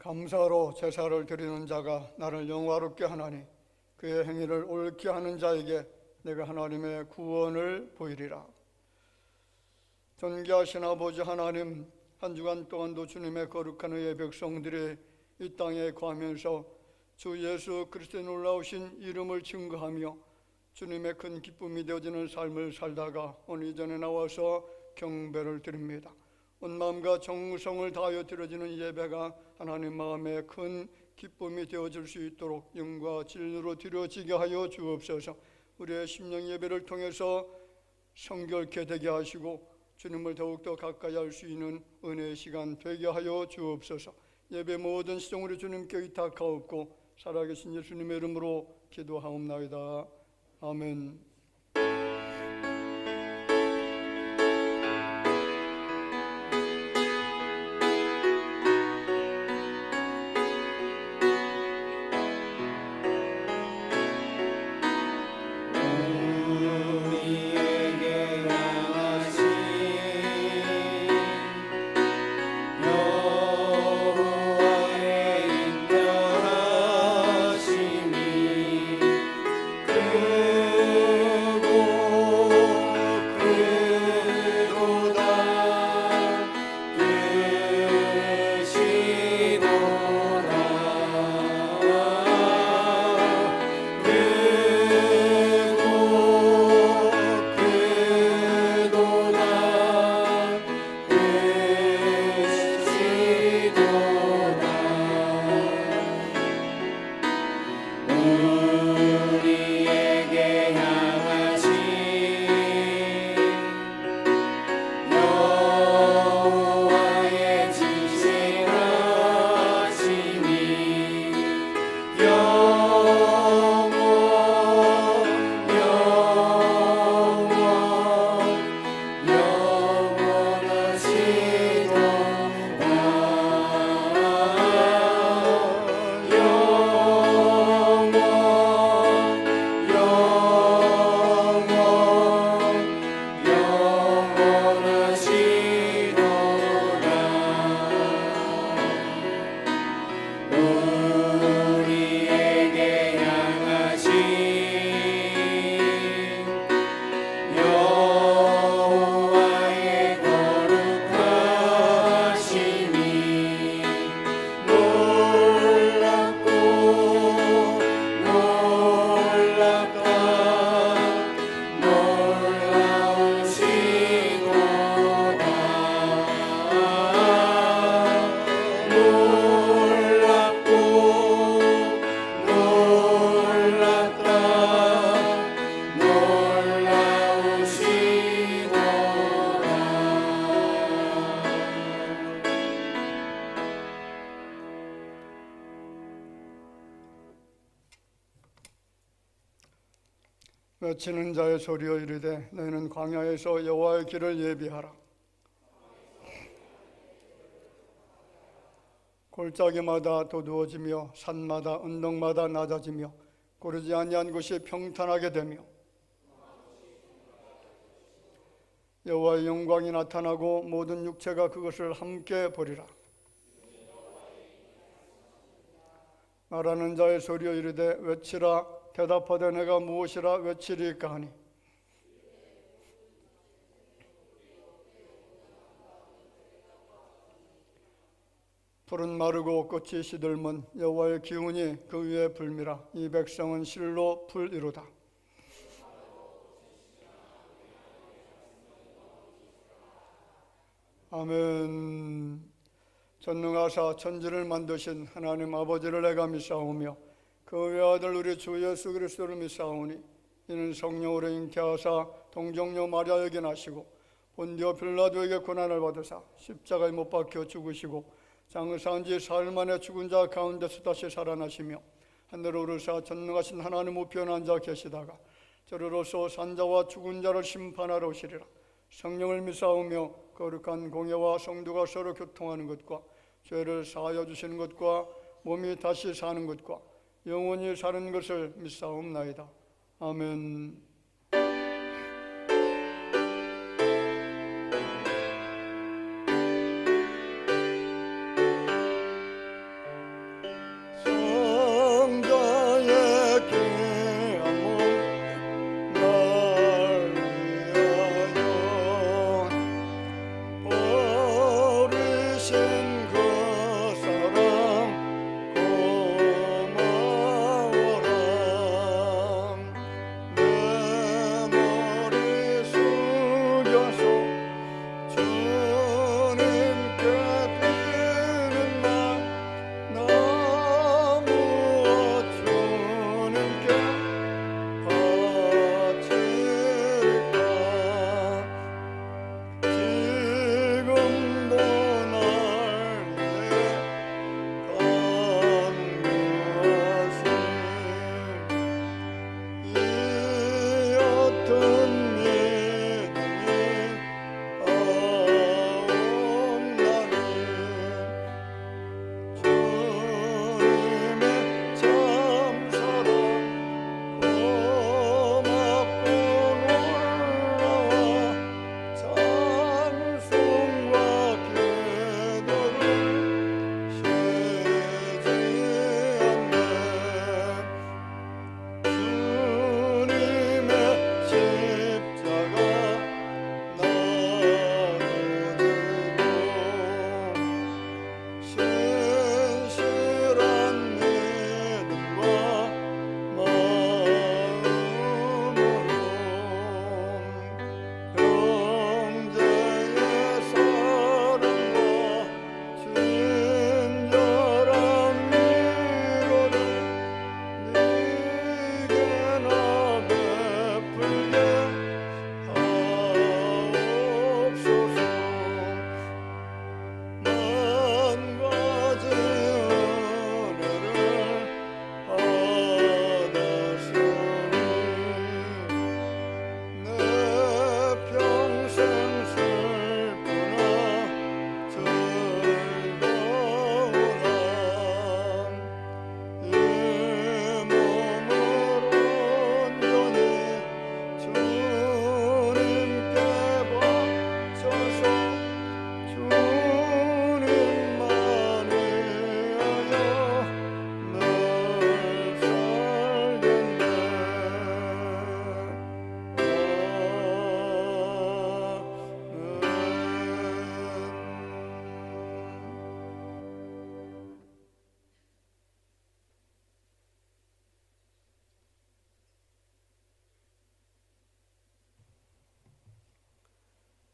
감사로 제사를 드리는 자가 나를 영화롭게 하나니 그의 행위를 옳게 하는 자에게 내가 하나님의 구원을 보이리라. 존귀하신 아버지 하나님, 한 주간 동안도 주님의 거룩한 의의 백성들이 이 땅에 거하면서 주 예수 그리스도의 놀라우신 이름을 증거하며 주님의 큰 기쁨이 되어지는 삶을 살다가 오늘 이 전에 나와서 경배를 드립니다. 온 마음과 정성을 다하여 드려지는 예배가 하나님 마음에 큰 기쁨이 되어질 수 있도록 영과 진리로 드려지게 하여 주옵소서. 우리의 심령 예배를 통해서 성결케 되게 하시고 주님을 더욱더 가까이 할 수 있는 은혜의 시간 되게 하여 주옵소서. 예배 모든 시종 우리 주님께 의탁하옵고 살아계신 예수님의 이름으로 기도하옵나이다. 아멘. 외치는 자의 소리여 이르되 너희는 광야에서 여호와의 길을 예비하라. 골짜기마다 도두어지며 산마다 언덕마다 낮아지며 고르지 아니한 곳이 평탄하게 되며 여호와의 영광이 나타나고 모든 육체가 그것을 함께 보리라. 말하는 자의 소리여 이르되 외치라. 대답하되 내가 무엇이라 외치리까 하니 풀은 마르고 꽃이 시들면 여호와의 기운이 그 위에 불미라. 이 백성은 실로 풀이로다. 아멘. 전능하사 천지를 만드신 하나님 아버지를 내가 믿사오며 그 외아들 우리 주 예수 그리스도를 믿사오니 이는 성령으로 잉태하사 동정녀 마리아에게 나시고 본디오 빌라도에게 고난을 받으사 십자가에 못 박혀 죽으시고 장사한 지 사흘 만에 죽은 자 가운데서 다시 살아나시며 하늘로 오르사 전능하신 하나님 우편에 앉아 계시다가 저리로서 산자와 죽은 자를 심판하러 오시리라. 성령을 믿사오며 거룩한 공예와 성도가 서로 교통하는 것과 죄를 사하여 주시는 것과 몸이 다시 사는 것과 영원히 사는 것을 믿사옵나이다. 아멘.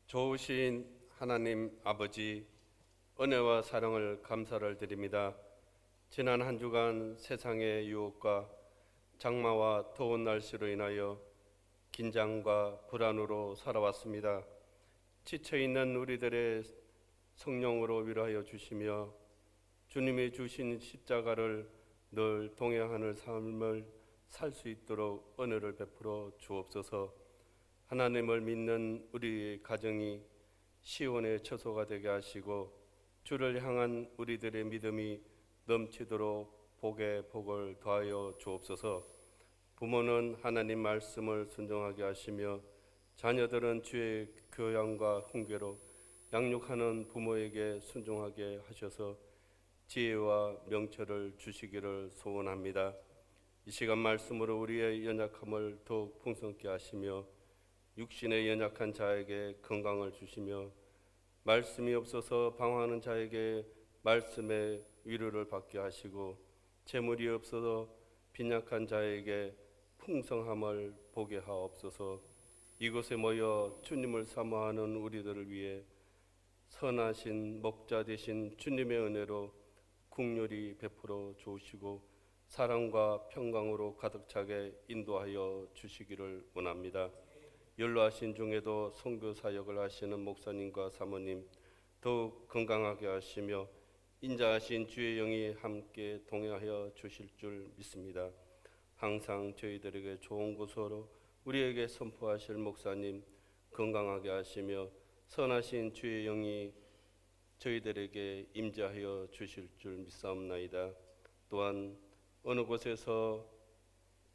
좋으신 하나님 아버지, 은혜와 사랑을 감사를 드립니다. 지난 한 주간 세상의 유혹과 장마와 더운 날씨로 인하여 긴장과 불안으로 살아왔습니다. 지쳐있는 우리들의 성령으로 위로하여 주시며 주님이 주신 십자가를 늘 동행하는 삶을 살 수 있도록 은혜를 베풀어 주옵소서. 하나님을 믿는 우리 가정이 시온의 처소가 되게 하시고 주를 향한 우리들의 믿음이 넘치도록 복에 복을 더하여 주옵소서. 부모는 하나님 말씀을 순종하게 하시며 자녀들은 주의 교양과 훈계로 양육하는 부모에게 순종하게 하셔서 지혜와 명철을 주시기를 소원합니다. 이 시간 말씀으로 우리의 연약함을 더욱 풍성케 하시며 육신의 연약한 자에게 건강을 주시며 말씀이 없어서 방황하는 자에게 말씀의 위로를 받게 하시고 재물이 없어서 빈약한 자에게 풍성함을 보게 하옵소서. 이곳에 모여 주님을 사모하는 우리들을 위해 선하신 목자 되신 주님의 은혜로 긍휼히 베풀어 주시고 사랑과 평강으로 가득 차게 인도하여 주시기를 원합니다. 연로하신 중에도 선교 사역을 하시는 목사님과 사모님 더욱 건강하게 하시며 인자하신 주의 영이 함께 동행하여 주실 줄 믿습니다. 항상 저희들에게 좋은 곳으로 우리에게 선포하실 목사님 건강하게 하시며 선하신 주의 영이 저희들에게 임재하여 주실 줄 믿사옵나이다. 또한 어느 곳에서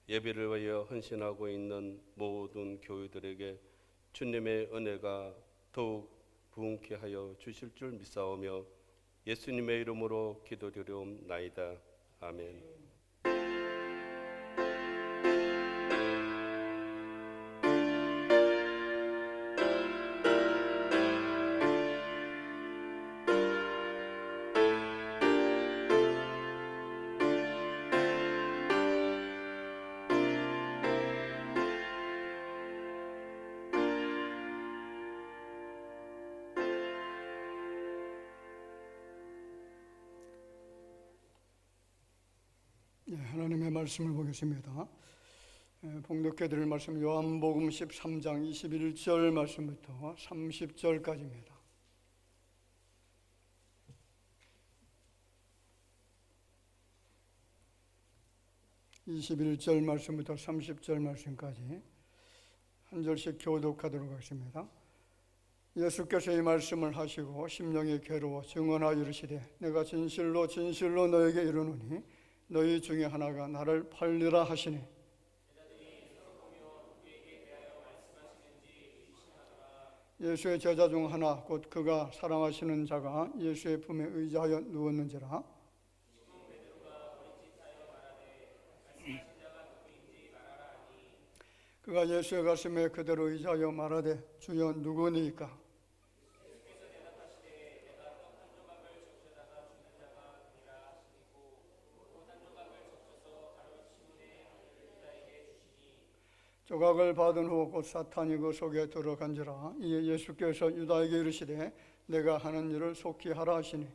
예배를 위하여 헌신하고 있는 모든 교회들에게 주님의 은혜가 더욱 부흥케 하여 주실 줄 믿사오며 예수님의 이름으로 기도드리옵나이다. 아멘. 하나님의 말씀을 보겠습니다. 봉독해 드릴 말씀 요한복음 13장 21절 말씀부터 30절까지입니다. (21절) 말씀부터 30절 말씀까지 한 절씩 교독하도록 하겠습니다. 예수께서 이 말씀을 하시고 심령이 괴로워 증언하여 이르시되 내가 진실로 진실로 너에게 이르노니 너희 중에 하나가 나를 팔리라 하시니 예수의 제자 중 하나 곧 그가 사랑하시는 자가 예수의 품에 의지하여 누웠는지라. 그가 예수의 가슴에 그대로 의지하여 말하되 주여 누구니까? 조각을 받은 후 곧 사탄이 그 속에 들어간지라. 이에 예수께서 유다에게 이르시되 내가 하는 일을 속히 하라 하시니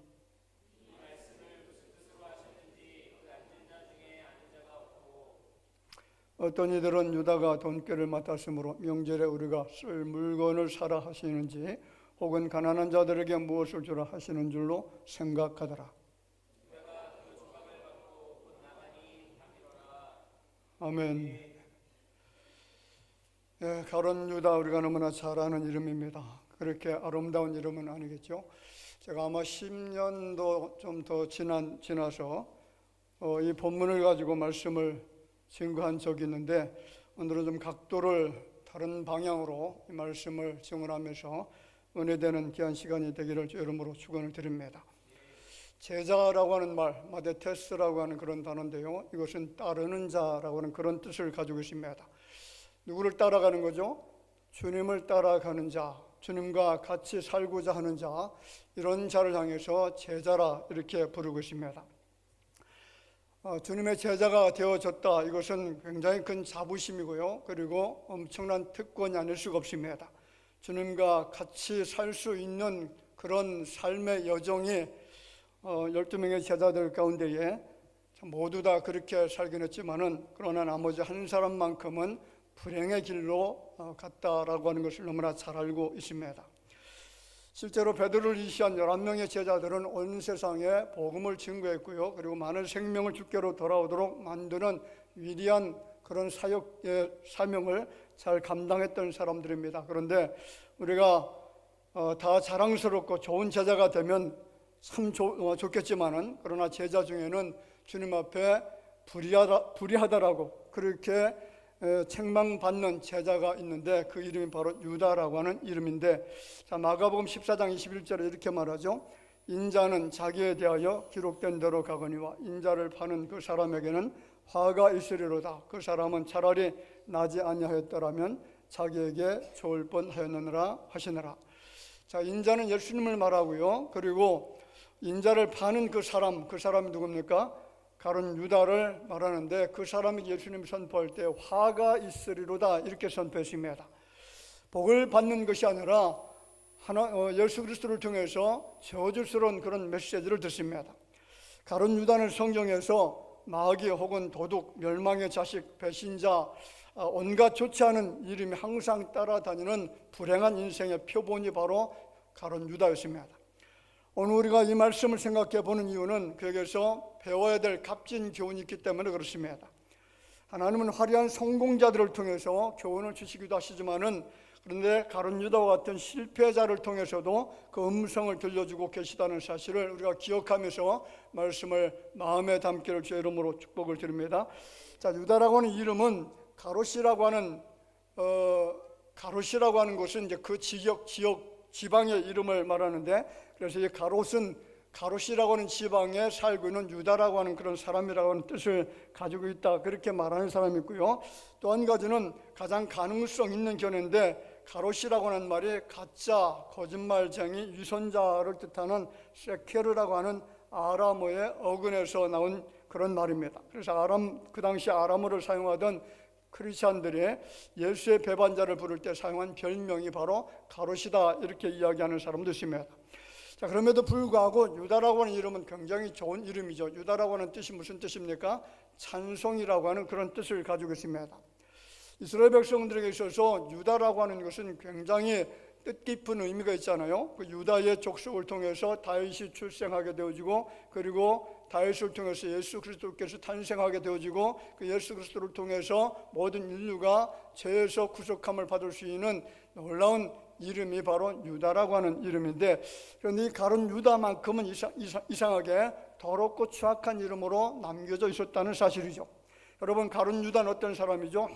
어떤 이들은 유다가 돈꾀를 맡았으므로 명절에 우리가 쓸 물건을 사라 하시는지 혹은 가난한 자들에게 무엇을 주라 하시는 줄로 생각하더라. 아멘. 가룟 유다, 우리가 너무나 잘 아는 이름입니다. 그렇게 아름다운 이름은 아니겠죠. 제가 아마 10년도 좀 더 지나서 이 본문을 가지고 말씀을 증거한 적이 있는데 오늘은 좀 각도를 다른 방향으로 이 말씀을 증언하면서 은혜되는 귀한 시간이 되기를 주 이름으로 축원을 드립니다. 제자라고 하는 말, 마데테스라고 하는 그런 단어인데요, 이것은 따르는 자라고 하는 그런 뜻을 가지고 있습니다. 누구를 따라가는 거죠? 주님을 따라가는 자, 주님과 같이 살고자 하는 자, 이런 자를 향해서 제자라 이렇게 부르고 있습니다. 주님의 제자가 되어졌다, 이것은 굉장히 큰 자부심이고요, 그리고 엄청난 특권이 아닐 수가 없습니다. 주님과 같이 살 수 있는 그런 삶의 여정이 12명의 제자들 가운데에 모두 다 그렇게 살긴 했지만은 그러나 나머지 한 사람만큼은 불행의 길로 갔다라고 하는 것을 너무나 잘 알고 있습니다. 실제로 베드로를 위시한 11명의 제자들은 온 세상에 복음을 증거했고요. 그리고 많은 생명을 주께로 돌아오도록 만드는 위대한 그런 사역의 사명을 잘 감당했던 사람들입니다. 그런데 우리가 다 자랑스럽고 좋은 제자가 되면 참 좋겠지만은 그러나 제자 중에는 주님 앞에 불의하다라고 그렇게 책망받는 제자가 있는데 그 이름이 바로 유다라고 하는 이름인데, 자, 마가복음 14장 21절에 이렇게 말하죠. 인자는 자기에 대하여 기록된 대로 가거니와 인자를 파는 그 사람에게는 화가 있으리로다. 그 사람은 차라리 나지 아니하였더라면 자기에게 좋을 뻔하였느니라 하시느라. 자, 인자는 예수님을 말하고요. 그리고 인자를 파는 그 사람이 누굽니까? 가룟 유다를 말하는데 그 사람이 예수님 선포할 때 화가 있으리로다 이렇게 선포했습니다. 복을 받는 것이 아니라 예수 그리스도를 통해서 저주스러운 그런 메시지를 듣습니다. 가룟 유다는 성경에서 마귀 혹은 도둑, 멸망의 자식, 배신자, 온갖 좋지 않은 이름이 항상 따라다니는 불행한 인생의 표본이 바로 가룟 유다였습니다. 오늘 우리가 이 말씀을 생각해 보는 이유는 그에게서 배워야 될 값진 교훈이 있기 때문에 그렇습니다. 하나님은 화려한 성공자들을 통해서 교훈을 주시기도 하시지만은 그런데 가룟 유다와 같은 실패자를 통해서도 그 음성을 들려주고 계시다는 사실을 우리가 기억하면서 말씀을 마음에 담기를 주의 이름으로 축복을 드립니다. 자, 유다라고 하는 이름은 가롯이라고 하는 것은 이제 그 지방의 이름을 말하는데, 그래서 이 가롯이라고 하는 지방에 살고 있는 유다라고 하는 그런 사람이라고 하는 뜻을 가지고 있다, 그렇게 말하는 사람이 있고요. 또 한 가지는 가장 가능성 있는 견해인데, 가롯이라고 하는 말이 가짜, 거짓말쟁이, 위선자를 뜻하는 세케르라고 하는 아람어의 어근에서 나온 그런 말입니다. 그래서 그 당시 아람어를 사용하던 크리스찬들이 예수의 배반자를 부를 때 사용한 별명이 바로 가롯이다, 이렇게 이야기하는 사람도 있습니다. 자, 그럼에도 불구하고 유다라고 하는 이름은 굉장히 좋은 이름이죠. 유다라고 하는 뜻이 무슨 뜻입니까? 찬송이라고 하는 그런 뜻을 가지고 있습니다. 이스라엘 백성들에게 있어서 유다라고 하는 것은 굉장히 뜻깊은 의미가 있잖아요. 그 유다의 족속을 통해서 다윗이 출생하게 되어지고, 그리고 다윗을 통해서 예수 그리스도께서 탄생하게 되어지고, 그 예수 그리스도를 통해서 모든 인류가 죄에서 구속함을 받을 수 있는 놀라운 이름이 바로 유다라고 하는 이름인데, 그런데 이 가룟 유다만큼은 이상하게 더럽고 추악한 이름으로 남겨져 있었다는 사실이죠. 여러분, 가룟 유다는 어떤 사람이죠?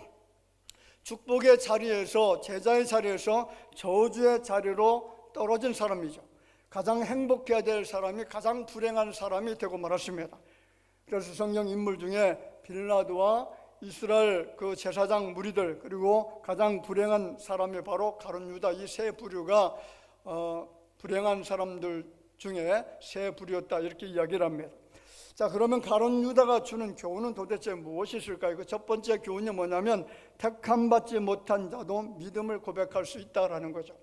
축복의 자리에서, 제자의 자리에서 저주의 자리로 떨어진 사람이죠. 가장 행복해야 될 사람이 가장 불행한 사람이 되고 말았습니다. 그래서 성경 인물 중에 빌라도와 이스라엘 그 제사장 무리들, 그리고 가장 불행한 사람이 바로 가룟 유다, 이 세 부류가 불행한 사람들 중에 세 부류였다, 이렇게 이야기를 합니다. 자, 그러면 가룟 유다가 주는 교훈은 도대체 무엇이 있을까요? 그 첫 번째 교훈이 뭐냐면 택함받지 못한 자도 믿음을 고백할 수 있다라는 거죠.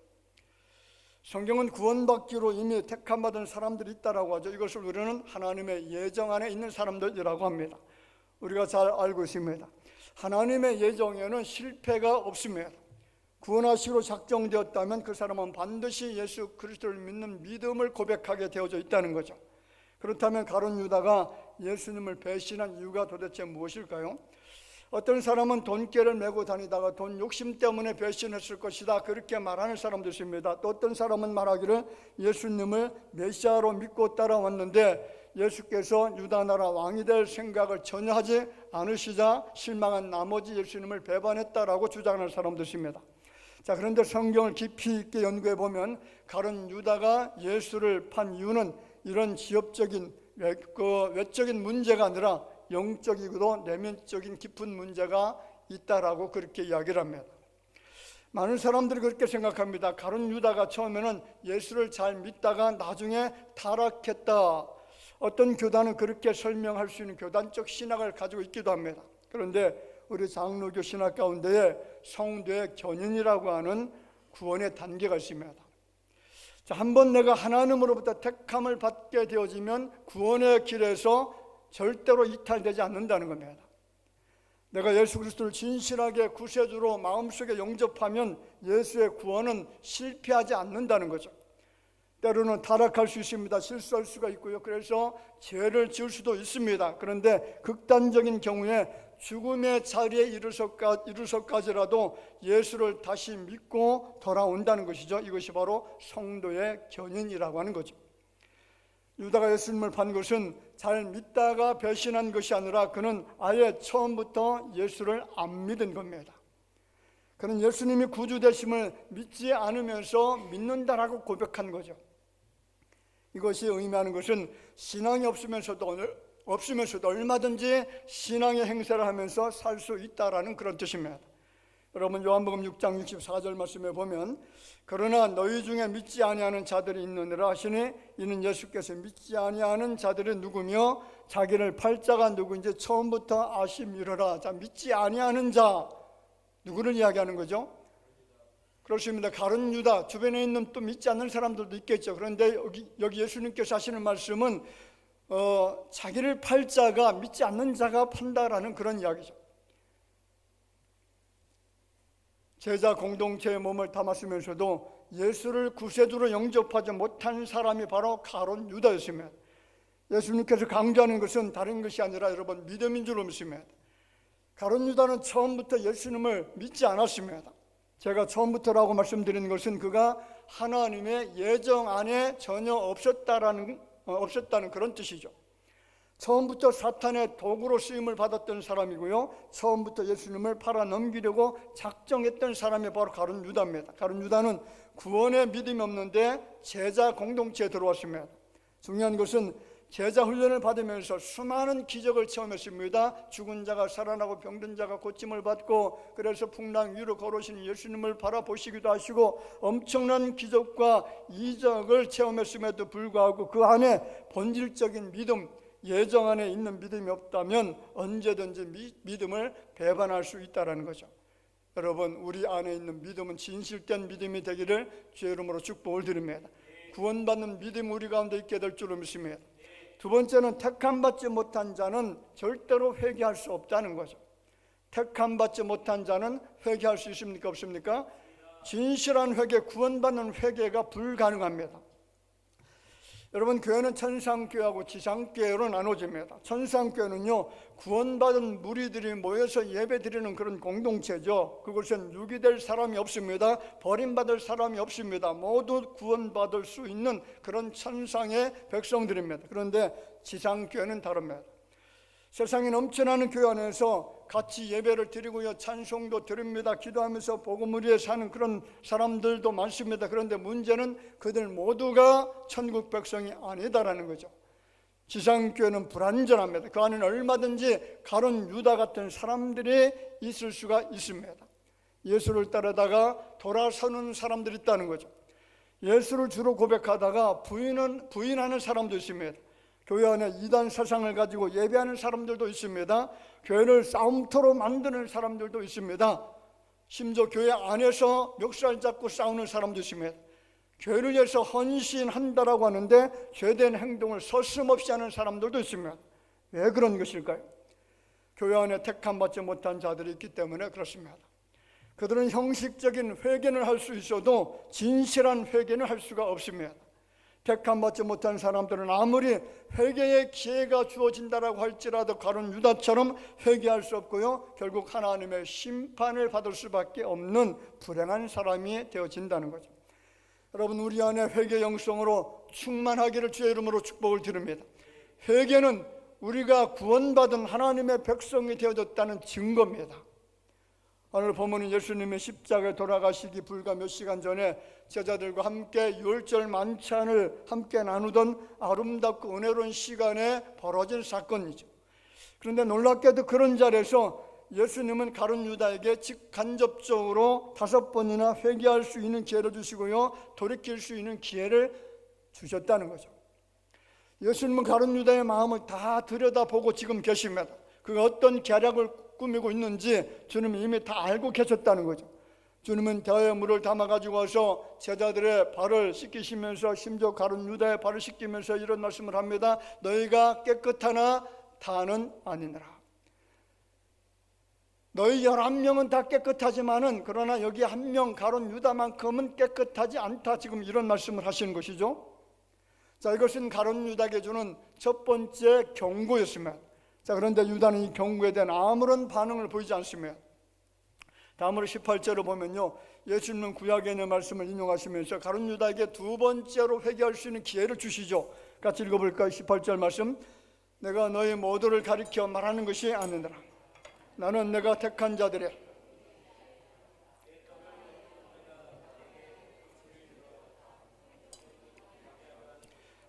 성경은 구원받기로 이미 택함받은 사람들이 있다라고 하죠. 이것을 우리는 하나님의 예정 안에 있는 사람들이라고 합니다. 우리가 잘 알고 있습니다. 하나님의 예정에는 실패가 없습니다. 구원하시기로 작정되었다면 그 사람은 반드시 예수 그리스도를 믿는 믿음을 고백하게 되어져 있다는 거죠. 그렇다면 가룟 유다가 예수님을 배신한 이유가 도대체 무엇일까요? 어떤 사람은 돈깨를 메고 다니다가 돈 욕심 때문에 배신했을 것이다, 그렇게 말하는 사람도 있습니다. 또 어떤 사람은 말하기를 예수님을 메시아로 믿고 따라왔는데 예수께서 유다 나라 왕이 될 생각을 전혀 하지 않으시자 실망한 나머지 예수님을 배반했다라고 주장하는 사람도 있습니다. 자, 그런데 성경을 깊이 있게 연구해 보면 가룟 유다가 예수를 판 이유는 이런 지엽적인 외적인 문제가 아니라 영적이고도 내면적인 깊은 문제가 있다라고 그렇게 이야기를 합니다. 많은 사람들이 그렇게 생각합니다. 가룟 유다가 처음에는 예수를 잘 믿다가 나중에 타락했다. 어떤 교단은 그렇게 설명할 수 있는 교단적 신학을 가지고 있기도 합니다. 그런데 우리 장로교 신학 가운데에 성도의 견인이라고 하는 구원의 단계가 있습니다. 자, 한번 내가 하나님으로부터 택함을 받게 되어지면 구원의 길에서 절대로 이탈되지 않는다는 겁니다. 내가 예수 그리스도를 진실하게 구세주로 마음속에 영접하면 예수의 구원은 실패하지 않는다는 거죠. 때로는 타락할 수 있습니다. 실수할 수가 있고요. 그래서 죄를 지을 수도 있습니다. 그런데 극단적인 경우에 죽음의 자리에 이르서까지라도 예수를 다시 믿고 돌아온다는 것이죠. 이것이 바로 성도의 견인이라고 하는 거죠. 유다가 예수님을 판 것은 잘 믿다가 배신한 것이 아니라 그는 아예 처음부터 예수를 안 믿은 겁니다. 그는 예수님이 구주 되심을 믿지 않으면서 믿는다라고 고백한 거죠. 이것이 의미하는 것은 신앙이 없으면서도 얼마든지 신앙의 행세를 하면서 살 수 있다라는 그런 뜻입니다. 여러분 요한복음 6장 64절 말씀에 보면 그러나 너희 중에 믿지 아니하는 자들이 있느니라 하시니 이는 예수께서 믿지 아니하는 자들이 누구며 자기를 팔 자가 누구인지 처음부터 아심이로라. 자, 믿지 아니하는 자 누구를 이야기하는 거죠? 그렇습니다. 가룟 유다, 주변에 있는 또 믿지 않는 사람들도 있겠죠. 그런데 여기 예수님께서 하시는 말씀은 자기를 팔 자가 믿지 않는 자가 판다라는 그런 이야기죠. 제자 공동체의 몸을 담았으면서도 예수를 구세주로 영접하지 못한 사람이 바로 가룟 유다였습니다. 예수님께서 강조하는 것은 다른 것이 아니라 여러분 믿음인 줄 믿습니다. 가룟 유다는 처음부터 예수님을 믿지 않았습니다. 제가 처음부터라고 말씀드리는 것은 그가 하나님의 예정 안에 전혀 없었다는 그런 뜻이죠. 처음부터 사탄의 도구로 쓰임을 받았던 사람이고요, 처음부터 예수님을 팔아넘기려고 작정했던 사람이 바로 가룟 유다입니다. 가룟 유다는 구원의 믿음이 없는데 제자 공동체에 들어왔습니다. 중요한 것은 제자 훈련을 받으면서 수많은 기적을 체험했습니다. 죽은 자가 살아나고 병든 자가 고침을 받고, 그래서 풍랑 위로 걸으시는 예수님을 바라보시기도 하시고 엄청난 기적과 이적을 체험했음에도 불구하고 그 안에 본질적인 믿음, 예정 안에 있는 믿음이 없다면 언제든지 믿음을 배반할 수 있다는 거죠. 여러분, 우리 안에 있는 믿음은 진실된 믿음이 되기를 주의 이름으로 축복을 드립니다. 구원받는 믿음 우리 가운데 있게 될 줄로 믿습니다. 두 번째는 택함받지 못한 자는 절대로 회개할 수 없다는 거죠. 택함받지 못한 자는 회개할 수 있습니까? 없습니까? 진실한 회개, 구원받는 회개가 불가능합니다. 여러분, 교회는 천상교회하고 지상교회로 나눠집니다. 천상교회는요, 구원받은 무리들이 모여서 예배드리는 그런 공동체죠. 그것은 유기될 사람이 없습니다. 버림받을 사람이 없습니다. 모두 구원받을 수 있는 그런 천상의 백성들입니다. 그런데 지상교회는 다릅니다. 세상에 넘쳐나는 교회 안에서 같이 예배를 드리고요, 찬송도 드립니다. 기도하면서 복음을 위해 사는 그런 사람들도 많습니다. 그런데 문제는 그들 모두가 천국 백성이 아니다라는 거죠. 지상교회는 불완전합니다. 그 안에는 얼마든지 가룟 유다 같은 사람들이 있을 수가 있습니다. 예수를 따르다가 돌아서는 사람들이 있다는 거죠. 예수를 주로 고백하다가 부인하는 사람도 있습니다. 교회 안에 이단 사상을 가지고 예배하는 사람들도 있습니다. 교회를 싸움터로 만드는 사람들도 있습니다. 심지어 교회 안에서 멱살 잡고 싸우는 사람도 있습니다. 교회를 위해서 헌신한다라고 하는데 죄된 행동을 서슴없이 하는 사람들도 있습니다. 왜 그런 것일까요? 교회 안에 택함받지 못한 자들이 있기 때문에 그렇습니다. 그들은 형식적인 회개는 할 수 있어도 진실한 회개는 할 수가 없습니다. 택함받지 못한 사람들은 아무리 회개의 기회가 주어진다라고 할지라도 가룟 유다처럼 회개할 수 없고요, 결국 하나님의 심판을 받을 수밖에 없는 불행한 사람이 되어진다는 거죠. 여러분, 우리 안에 회개 영성으로 충만하기를 주의 이름으로 축복을 드립니다. 회개는 우리가 구원받은 하나님의 백성이 되어졌다는 증거입니다. 오늘 본문은 예수님의 십자가에 돌아가시기 불과 몇 시간 전에 제자들과 함께 유월절 만찬을 함께 나누던 아름답고 은혜로운 시간에 벌어진 사건이죠. 그런데 놀랍게도 그런 자리에서 예수님은 가룟 유다에게 직간접적으로 5번이나 회개할 수 있는 기회를 주시고요, 돌이킬 수 있는 기회를 주셨다는 거죠. 예수님은 가룟 유다의 마음을 다 들여다보고 지금 계십니다. 그가 어떤 계략을 꾸미고 있는지 주님이 이미 다 알고 계셨다는 거죠. 주님은 대야에 물을 담아가지고 와서 제자들의 발을 씻기시면서 심지어 가룟 유다의 발을 씻기면서 이런 말씀을 합니다. 너희가 깨끗하나 다는 아니니라. 너희 11명은 다 깨끗하지만은 그러나 여기 한 명 가룟 유다만큼은 깨끗하지 않다. 지금 이런 말씀을 하시는 것이죠. 자, 이것은 가룟 유다에게 주는 첫 번째 경고였습니다. 자, 그런데 유다는 이 경고에 대한 아무런 반응을 보이지 않습니다. 다음으로 18절을 보면요, 예수님은 구약에 있는 말씀을 인용하시면서 가룟 유다에게 두 번째로 회개할 수 있는 기회를 주시죠. 같이 읽어볼까요? 18절 말씀. 내가 너희 모두를 가리켜 말하는 것이 아니니라. 나는 내가 택한 자들의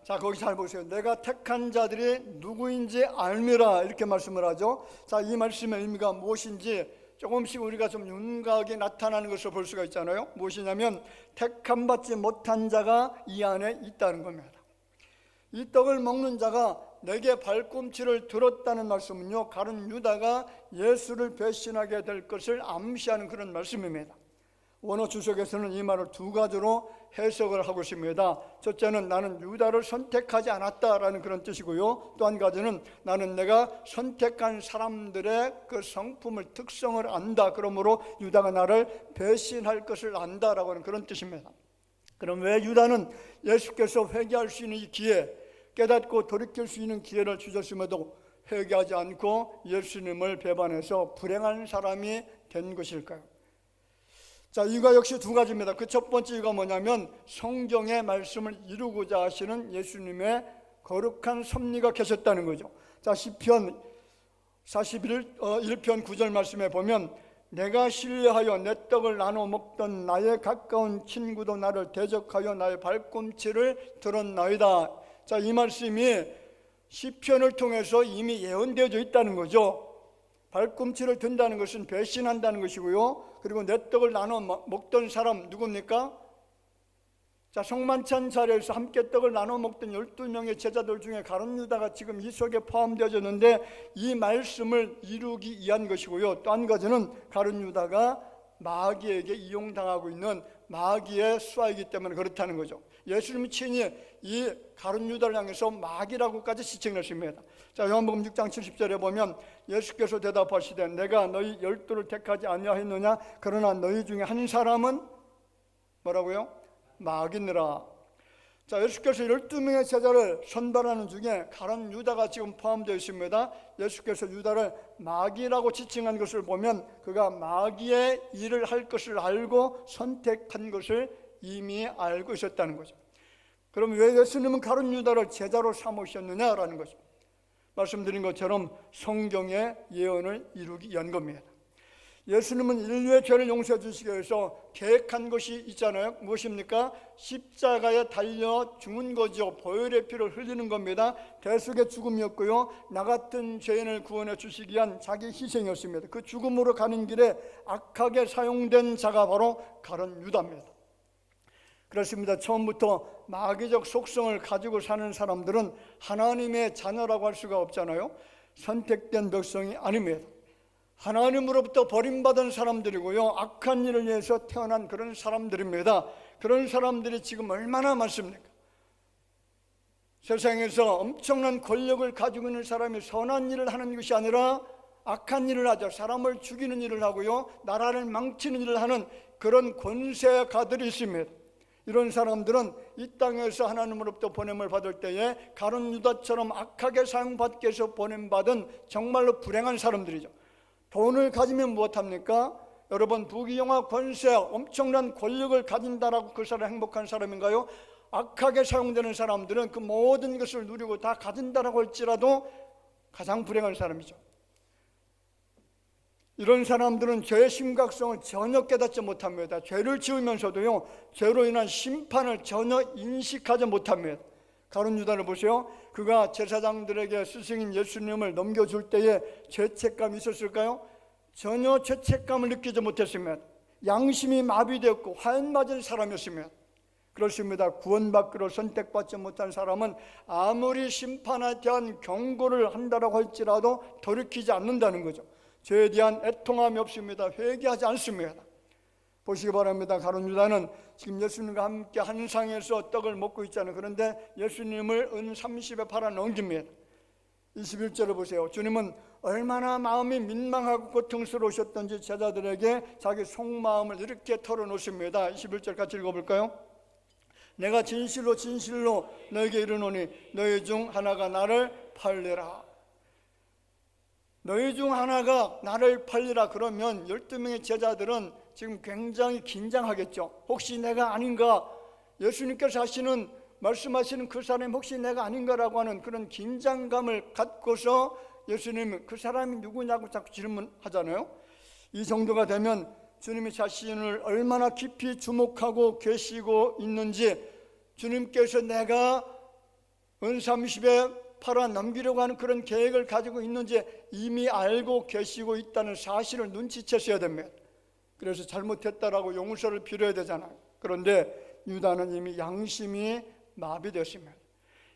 자, 거기 잘 보세요. 내가 택한 자들이 누구인지 알미라 이렇게 말씀을 하죠. 자, 이 말씀의 의미가 무엇인지 조금씩 우리가 좀 윤곽이 나타나는 것을 볼 수가 있잖아요. 무엇이냐면 택함 받지 못한 자가 이 안에 있다는 겁니다. 이 떡을 먹는 자가 내게 발꿈치를 들었다는 말씀은요, 가룟 유다가 예수를 배신하게 될 것을 암시하는 그런 말씀입니다. 원어 주석에서는 이 말을 두 가지로 해석을 하고 있습니다. 첫째는 나는 유다를 선택하지 않았다라는 그런 뜻이고요, 또 한 가지는 나는 내가 선택한 사람들의 그 성품을, 특성을 안다. 그러므로 유다가 나를 배신할 것을 안다라고 하는 그런 뜻입니다. 그럼 왜 유다는 예수께서 회개할 수 있는 이 기회, 깨닫고 돌이킬 수 있는 기회를 주셨음에도 회개하지 않고 예수님을 배반해서 불행한 사람이 된 것일까요? 자, 이유가 역시 두 가지입니다. 그 첫 번째 이유가 뭐냐면 성경의 말씀을 이루고자 하시는 예수님의 거룩한 섭리가 계셨다는 거죠. 자, 시편 41편 9절 말씀에 보면 내가 신뢰하여 내 떡을 나눠 먹던 나의 가까운 친구도 나를 대적하여 나의 발꿈치를 들었나이다. 자, 이 말씀이 시편을 통해서 이미 예언되어져 있다는 거죠. 발꿈치를 든다는 것은 배신한다는 것이고요, 그리고 내 떡을 나눠 먹던 사람 누굽니까? 자, 성만찬 자리에서 함께 떡을 나눠 먹던 12명의 제자들 중에 가룟 유다가 지금 이 속에 포함되어졌는데 이 말씀을 이루기 위한 것이고요, 또 한 가지는 가룟 유다가 마귀에게 이용당하고 있는 마귀의 수하이기 때문에 그렇다는 거죠. 예수님이 친히 이 가룟 유다를 향해서 마귀라고까지 지칭을 했습니다. 자, 요한복음 6장 70절에 보면 예수께서 대답하시되 내가 너희 12를 택하지 아니하였느냐? 그러나 너희 중에 한 사람은 뭐라고요? 마귀니라. 자, 예수께서 12명의 제자를 선발하는 중에 가룟 유다가 지금 포함되어 있습니다. 예수께서 유다를 마귀라고 지칭한 것을 보면 그가 마귀의 일을 할 것을 알고 선택한 것을 이미 알고 있었다는 거죠. 그럼 왜 예수님은 가룟 유다를 제자로 삼으셨느냐라는 거죠. 말씀드린 것처럼 성경의 예언을 이루기 위한 겁니다. 예수님은 인류의 죄를 용서해 주시기 위해서 계획한 것이 있잖아요. 무엇입니까? 십자가에 달려 죽는 거죠. 보혈의 피를 흘리는 겁니다. 대속의 죽음이었고요, 나 같은 죄인을 구원해 주시기 위한 자기 희생이었습니다. 그 죽음으로 가는 길에 악하게 사용된 자가 바로 가룟 유다입니다. 그렇습니다. 처음부터 마귀적 속성을 가지고 사는 사람들은 하나님의 자녀라고 할 수가 없잖아요. 선택된 백성이 아닙니다. 하나님으로부터 버림받은 사람들이고요, 악한 일을 위해서 태어난 그런 사람들입니다. 그런 사람들이 지금 얼마나 많습니까? 세상에서 엄청난 권력을 가지고 있는 사람이 선한 일을 하는 것이 아니라 악한 일을 하죠. 사람을 죽이는 일을 하고요, 나라를 망치는 일을 하는 그런 권세가들이 있습니다. 이런 사람들은 이 땅에서 하나님으로부터 보냄을 받을 때에 가룟 유다처럼 악하게 사용받기 위해서 보냄받은 정말로 불행한 사람들이죠. 돈을 가지면 무엇합니까? 여러분, 부귀영화, 권세, 엄청난 권력을 가진다라고 그 사람이 행복한 사람인가요? 악하게 사용되는 사람들은 그 모든 것을 누리고 다 가진다라고 할지라도 가장 불행한 사람이죠. 이런 사람들은 죄의 심각성을 전혀 깨닫지 못합니다. 죄를 지으면서도요, 죄로 인한 심판을 전혀 인식하지 못합니다. 가룟 유다를 보세요. 그가 제사장들에게 스승인 예수님을 넘겨줄 때에 죄책감이 있었을까요? 전혀 죄책감을 느끼지 못했습니다. 양심이 마비되었고 화연 맞은 사람이었습니다. 그렇습니다. 구원받기로 선택받지 못한 사람은 아무리 심판에 대한 경고를 한다고 할지라도 돌이키지 않는다는 거죠. 죄에 대한 애통함이 없습니다. 회개하지 않습니다. 보시기 바랍니다. 가룟 유다는 지금 예수님과 함께 한 상에서 떡을 먹고 있잖아요. 그런데 예수님을 은 30에 팔아 넘깁니다. 21절을 보세요. 주님은 얼마나 마음이 민망하고 고통스러우셨던지 제자들에게 자기 속마음을 이렇게 털어놓습니다. 21절 같이 읽어볼까요? 내가 진실로 진실로 너에게 이르노니 너희 중 하나가 나를 팔리라. 너희 중 하나가 나를 팔리라. 그러면 12명의 제자들은 지금 굉장히 긴장하겠죠. 혹시 내가 아닌가? 예수님께서 말씀하시는 그 사람이 혹시 내가 아닌가라고 하는 그런 긴장감을 갖고서 예수님은 그 사람이 누구냐고 자꾸 질문하잖아요. 이 정도가 되면 주님이 자신을 얼마나 깊이 주목하고 계시고 있는지, 주님께서 내가 은 30에 팔아 넘기려고 하는 그런 계획을 가지고 있는지 이미 알고 계시고 있다는 사실을 눈치챘어야 됩니다. 그래서 잘못했다라고 용서를 빌어야 되잖아요. 그런데 유다는 이미 양심이 마비되었습니다.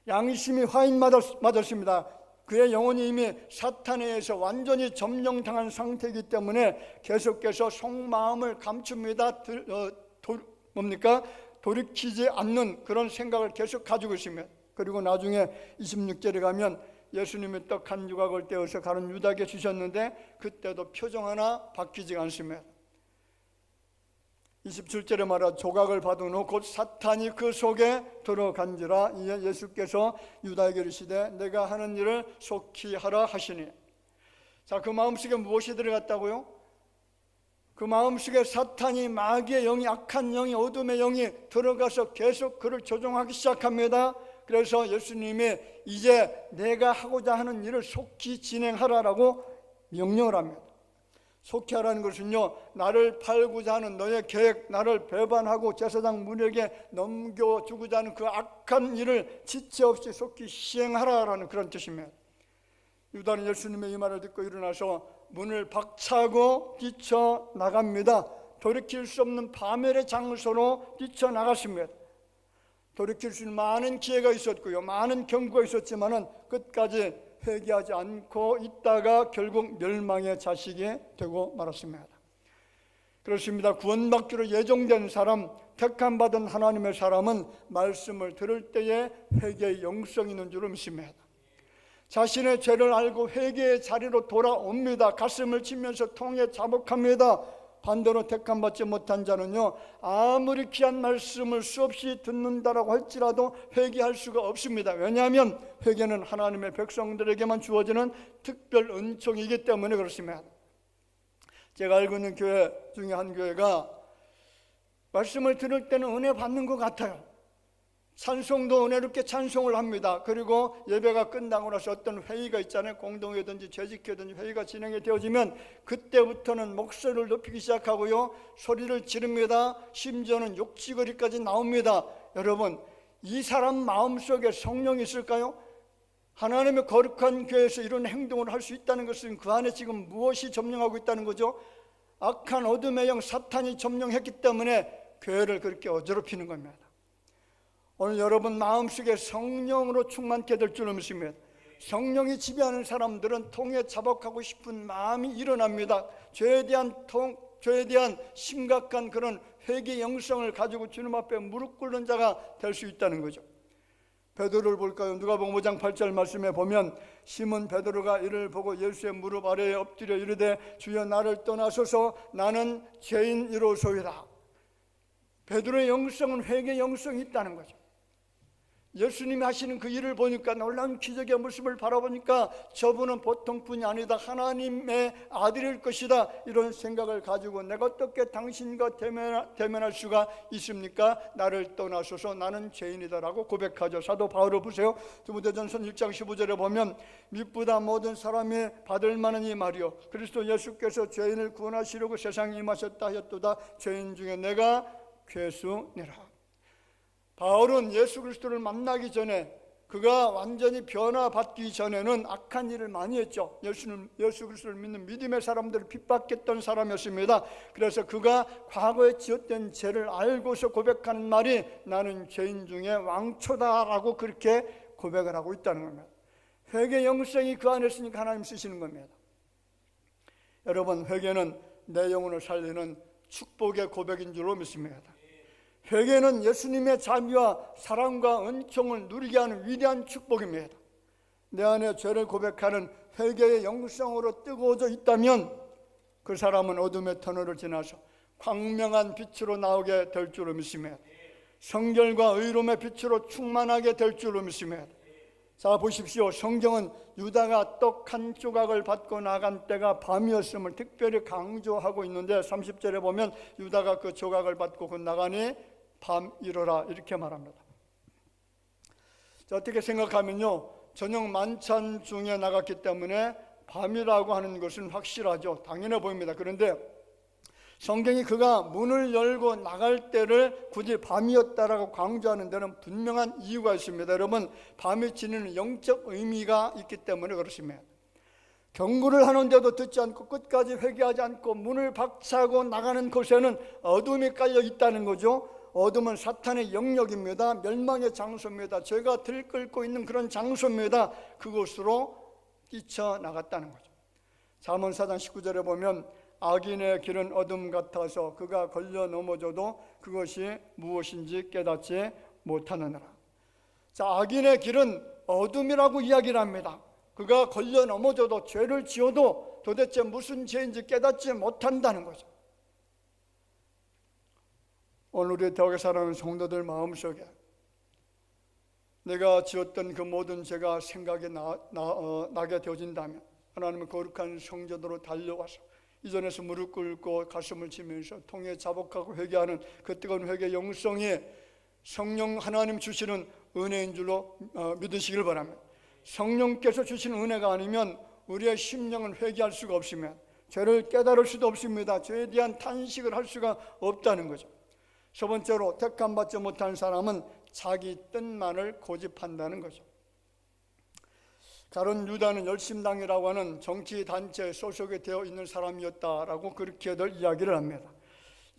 양심이 화인 맞았습니다. 그의 영혼이 이미 사탄에 의해서 완전히 점령당한 상태이기 때문에 계속해서 속마음을 감춥니다. 돌이키지 않는 그런 생각을 계속 가지고 있습니다. 그리고 나중에 26절에 가면 예수님이 떡 한 조각을 떼어서 가룟 유다에게 주셨는데 그때도 표정 하나 바뀌지 않습니다. 27절에 말하 조각을 받은 후 곧 사탄이 그 속에 들어간지라. 이에 예수께서 유다에게 이르시되 내가 하는 일을 속히 하라 하시니. 자, 그 마음속에 무엇이 들어갔다고요? 그 마음속에 사탄이, 마귀의 영이, 악한 영이, 어둠의 영이 들어가서 계속 그를 조종하기 시작합니다. 그래서 예수님이 이제 내가 하고자 하는 일을 속히 진행하라라고 명령을 합니다. 속히 하라는 것은요, 나를 팔고자 하는 너의 계획, 나를 배반하고 제사장 무리에게 넘겨주고자 하는 그 악한 일을 지체 없이 속히 시행하라라는 그런 뜻입니다. 유다는 예수님의 이 말을 듣고 일어나서 문을 박차고 뛰쳐나갑니다. 돌이킬 수 없는 파멸의 장소로 뛰쳐나갔습니다. 돌이킬 수 있는 많은 기회가 있었고요, 많은 경고가 있었지만은 끝까지 회개하지 않고 있다가 결국 멸망의 자식이 되고 말았습니다. 그렇습니다. 구원받기로 예정된 사람, 택함받은 하나님의 사람은 말씀을 들을 때에 회개의 영성이 있는 줄을 믿습니다. 자신의 죄를 알고 회개의 자리로 돌아옵니다. 가슴을 치면서 통에 자복합니다. 반대로 택함받지 못한 자는요, 아무리 귀한 말씀을 수없이 듣는다라고 할지라도 회개할 수가 없습니다. 왜냐하면 회개는 하나님의 백성들에게만 주어지는 특별 은총이기 때문에 그렇습니다. 제가 알고 있는 교회 중에 한 교회가 말씀을 들을 때는 은혜 받는 것 같아요. 찬송도 은혜롭게 찬송을 합니다. 그리고 예배가 끝나고 나서 어떤 회의가 있잖아요. 공동회든지 재직회든지 회의가 진행이 되어지면 그때부터는 목소리를 높이기 시작하고요, 소리를 지릅니다. 심지어는 욕지거리까지 나옵니다. 여러분, 이 사람 마음속에 성령이 있을까요? 하나님의 거룩한 교회에서 이런 행동을 할 수 있다는 것은 그 안에 지금 무엇이 점령하고 있다는 거죠? 악한 어둠의 영 사탄이 점령했기 때문에 교회를 그렇게 어지럽히는 겁니다. 오늘 여러분 마음속에 성령으로 충만케 될 줄을 믿습니다. 성령이 지배하는 사람들은 통에 자복하고 싶은 마음이 일어납니다. 죄에 대한 심각한 그런 회개 영성을 가지고 주님 앞에 무릎 꿇는 자가 될 수 있다는 거죠. 베드로를 볼까요? 누가복음 5장 8절 말씀에 보면 시몬 베드로가 이를 보고 예수의 무릎 아래에 엎드려 이르되 주여 나를 떠나소서 나는 죄인이로소이다. 베드로의 영성은 회개 영성이 있다는 거죠. 예수님이 하시는 그 일을 보니까, 놀라운 기적의 모습을 바라보니까 저분은 보통뿐이 아니다, 하나님의 아들일 것이다, 이런 생각을 가지고 내가 어떻게 당신과 대면할 수가 있습니까? 나를 떠나소서 나는 죄인이다라고 고백하죠. 사도 바울을 보세요. 디모데전서 1장 15절에 보면 미쁘다 모든 사람이 받을 만한 이 말이요 그리스도 예수께서 죄인을 구원하시려고 세상에 임하셨다 하였도다. 죄인 중에 내가 괴수니라. 바울은 예수 그리스도를 만나기 전에, 그가 완전히 변화받기 전에는 악한 일을 많이 했죠. 예수 그리스도를 믿는 믿음의 사람들을 핍박했던 사람이었습니다. 그래서 그가 과거에 지었던 죄를 알고서 고백하는 말이 나는 죄인 중에 왕초다라고 그렇게 고백을 하고 있다는 겁니다. 회개 영성이 그 안에 있으니까 하나님 쓰시는 겁니다. 여러분, 회개는 내 영혼을 살리는 축복의 고백인 줄로 믿습니다. 회개는 예수님의 자비와 사랑과 은총을 누리게 하는 위대한 축복입니다. 내 안에 죄를 고백하는 회개의 영성으로 뜨거워져 있다면 그 사람은 어둠의 터널을 지나서 광명한 빛으로 나오게 될 줄로 믿습니다. 성결과 의로움의 빛으로 충만하게 될 줄로 믿습니다. 자, 보십시오. 성경은 유다가 떡 한 조각을 받고 나간 때가 밤이었음을 특별히 강조하고 있는데 30절에 보면 유다가 그 조각을 받고 곧 나가니 밤이러라 이렇게 말합니다. 자, 어떻게 생각하면요, 저녁 만찬 중에 나갔기 때문에 밤이라고 하는 것은 확실하죠. 당연해 보입니다. 그런데 성경이 그가 문을 열고 나갈 때를 굳이 밤이었다라고 강조하는 데는 분명한 이유가 있습니다. 여러분, 밤이 지니는 영적 의미가 있기 때문에 그렇습니다. 경고를 하는데도 듣지 않고 끝까지 회개하지 않고 문을 박차고 나가는 곳에는 어둠이 깔려 있다는 거죠. 어둠은 사탄의 영역입니다. 멸망의 장소입니다. 죄가 들끓고 있는 그런 장소입니다. 그곳으로 뛰쳐나갔다는 거죠. 잠언 4장 19절에 보면 악인의 길은 어둠 같아서 그가 걸려 넘어져도 그것이 무엇인지 깨닫지 못하느니라. 자, 악인의 길은 어둠이라고 이야기를 합니다. 그가 걸려 넘어져도 죄를 지어도 도대체 무슨 죄인지 깨닫지 못한다는 거죠. 오늘 우리 대학에 살아가는 성도들 마음속에 내가 지었던 그 모든 죄가 생각이 나게 되어진다면 하나님의 거룩한 성전으로 달려와서 이전에서 무릎 꿇고 가슴을 치면서 통에 자복하고 회개하는 그 뜨거운 회개 영성이 성령 하나님 주시는 은혜인 줄로 믿으시길 바랍니다. 성령께서 주시는 은혜가 아니면 우리의 심령은 회개할 수가 없으면 죄를 깨달을 수도 없습니다. 죄에 대한 탄식을 할 수가 없다는 거죠. 첫 번째로 택함받지 못한 사람은 자기 뜻만을 고집한다는 거죠. 가룟 유다는 열심당이라고 하는 정치단체에 소속이 되어 있는 사람이었다라고 그렇게들 이야기를 합니다.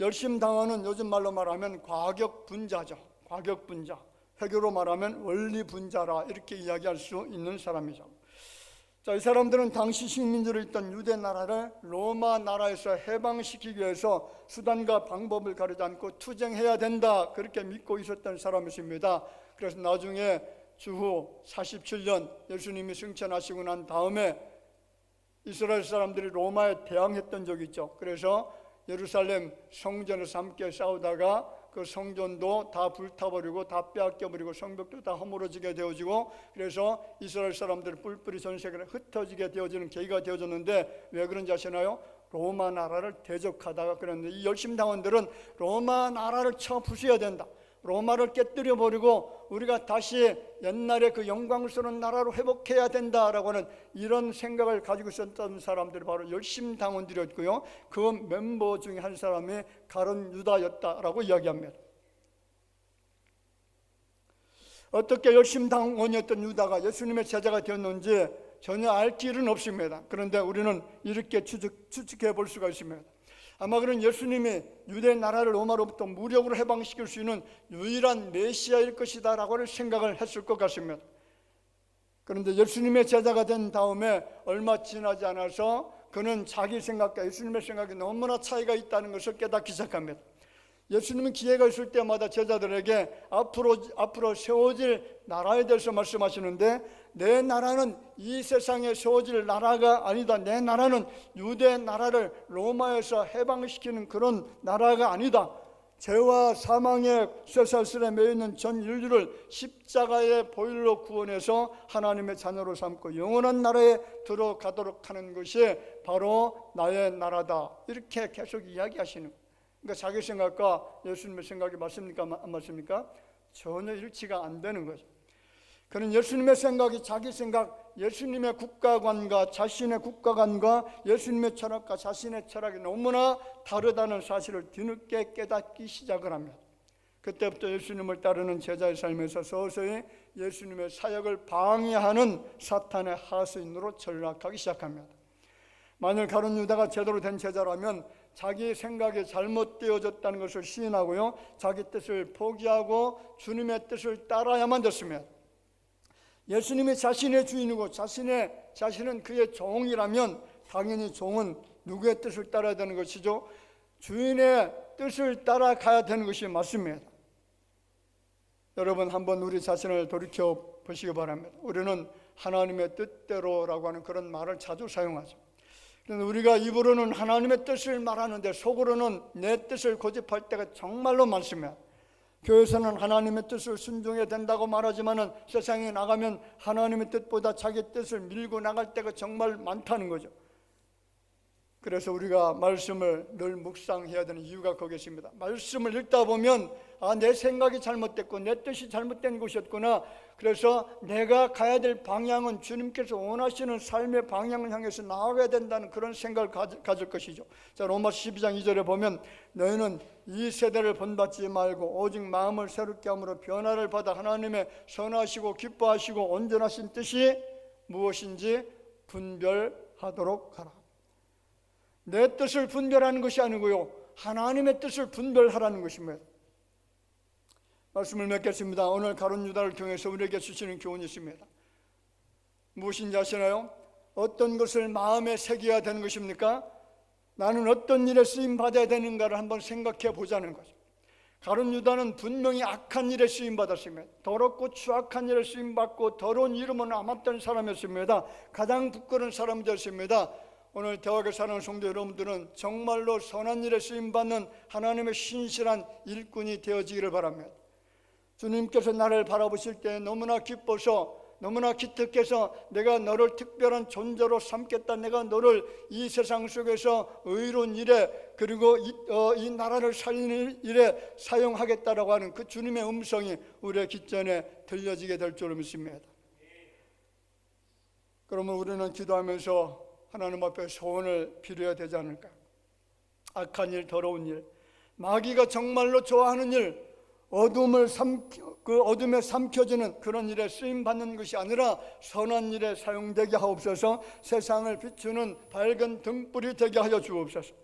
열심당원은 요즘 말로 말하면 과격분자죠. 과격분자. 회교로 말하면 원리분자라 이렇게 이야기할 수 있는 사람이죠. 자, 이 사람들은 당시 식민지로 있던 유대 나라를 로마 나라에서 해방시키기 위해서 수단과 방법을 가리지 않고 투쟁해야 된다 그렇게 믿고 있었던 사람이십니다. 그래서 나중에 주후 47년 예수님이 승천하시고 난 다음에 이스라엘 사람들이 로마에 대항했던 적이 있죠. 그래서 예루살렘 성전에서 함께 싸우다가 그 성전도 다 불타버리고 다 빼앗겨버리고 성벽도 다 허물어지게 되어지고 그래서 이스라엘 사람들이 뿔뿔이 전 세계에 흩어지게 되어지는 계기가 되어졌는데 왜 그런지 아시나요? 로마 나라를 대적하다가 그랬는데 이 열심당원들은 로마 나라를 쳐 부수어야 된다. 로마를 깨뜨려 버리고 우리가 다시 옛날의 그 영광스러운 나라로 회복해야 된다라고 하는 이런 생각을 가지고 있었던 사람들이 바로 열심당원들이었고요. 그 멤버 중에 한 사람이 가룟 유다였다라고 이야기합니다. 어떻게 열심당원이었던 유다가 예수님의 제자가 되었는지 전혀 알 길은 없습니다. 그런데 우리는 이렇게 추측해 볼 수가 있습니다. 아마 그런 예수님이 유대 나라를 로마로부터 무력으로 해방시킬 수 있는 유일한 메시아일 것이다 라고 생각을 했을 것 같습니다. 그런데 예수님의 제자가 된 다음에 얼마 지나지 않아서 그는 자기 생각과 예수님의 생각이 너무나 차이가 있다는 것을 깨닫기 시작합니다. 예수님은 기회가 있을 때마다 제자들에게 앞으로 세워질 나라에 대해서 말씀하시는데 내 나라는 이 세상에 세워질 나라가 아니다. 내 나라는 유대 나라를 로마에서 해방시키는 그런 나라가 아니다. 죄와 사망의 쇠사슬에 매여있는 전 인류를 십자가의 보혈로 구원해서 하나님의 자녀로 삼고 영원한 나라에 들어가도록 하는 것이 바로 나의 나라다. 이렇게 계속 이야기하시는 거예요. 그러니까 자기 생각과 예수님의 생각이 맞습니까? 안 맞습니까? 전혀 일치가 안 되는 거죠. 그는 예수님의 생각이 자기 생각, 예수님의 국가관과 자신의 국가관과 예수님의 철학과 자신의 철학이 너무나 다르다는 사실을 뒤늦게 깨닫기 시작을 합니다. 그때부터 예수님을 따르는 제자의 삶에서 서서히 예수님의 사역을 방해하는 사탄의 하수인으로 전락하기 시작합니다. 만일 가룟 유다가 제대로 된 제자라면 자기 생각이 잘못되어졌다는 것을 시인하고요, 자기 뜻을 포기하고 주님의 뜻을 따라야만 됐습니다. 예수님이 자신의 주인이고 자신은 그의 종이라면 당연히 종은 누구의 뜻을 따라야 되는 것이죠? 주인의 뜻을 따라가야 되는 것이 맞습니다. 여러분 한번 우리 자신을 돌이켜 보시기 바랍니다. 우리는 하나님의 뜻대로라고 하는 그런 말을 자주 사용하죠. 그런데 우리가 입으로는 하나님의 뜻을 말하는데 속으로는 내 뜻을 고집할 때가 정말로 많습니다. 교회에서는 하나님의 뜻을 순종해야 된다고 말하지만 세상에 나가면 하나님의 뜻보다 자기 뜻을 밀고 나갈 때가 정말 많다는 거죠. 그래서 우리가 말씀을 늘 묵상해야 되는 이유가 거기 있습니다. 말씀을 읽다 보면 내 생각이 잘못됐고 내 뜻이 잘못된 것이었구나. 그래서 내가 가야 될 방향은 주님께서 원하시는 삶의 방향을 향해서 나아가야 된다는 그런 생각을 가질 것이죠. 자, 로마서 12장 2절에 보면 너희는 이 세대를 본받지 말고 오직 마음을 새롭게 함으로 변화를 받아 하나님의 선하시고 기뻐하시고 온전하신 뜻이 무엇인지 분별하도록 하라. 내 뜻을 분별하는 것이 아니고요, 하나님의 뜻을 분별하라는 것입니다. 말씀을 맺겠습니다. 오늘 가룟 유다를 통해서 우리에게 주시는 교훈이 있습니다. 무엇인지 아시나요? 어떤 것을 마음에 새겨야 되는 것입니까? 나는 어떤 일에 쓰임 받아야 되는가를 한번 생각해 보자는 거죠. 가룟 유다는 분명히 악한 일에 쓰임 받았습니다. 더럽고 추악한 일에 쓰임 받고 더러운 이름은 아맙던 사람이었습니다. 가장 부끄러운 사람이었습니다. 오늘 대학에 사는 성도 여러분들은 정말로 선한 일에 쓰임받는 하나님의 신실한 일꾼이 되어지기를 바랍니다. 주님께서 나를 바라보실 때 너무나 기뻐서 너무나 기특해서 내가 너를 특별한 존재로 삼겠다, 내가 너를 이 세상 속에서 의로운 일에 그리고 이 나라를 살리는 일에 사용하겠다라고 하는 그 주님의 음성이 우리의 귓전에 들려지게 될 줄 믿습니다. 그러면 우리는 기도하면서 하나님 앞에 소원을 빌어야 되지 않을까? 악한 일, 더러운 일, 마귀가 정말로 좋아하는 일, 어둠에 삼켜지는 그런 일에 쓰임받는 것이 아니라 선한 일에 사용되게 하옵소서. 세상을 비추는 밝은 등불이 되게 하여 주옵소서.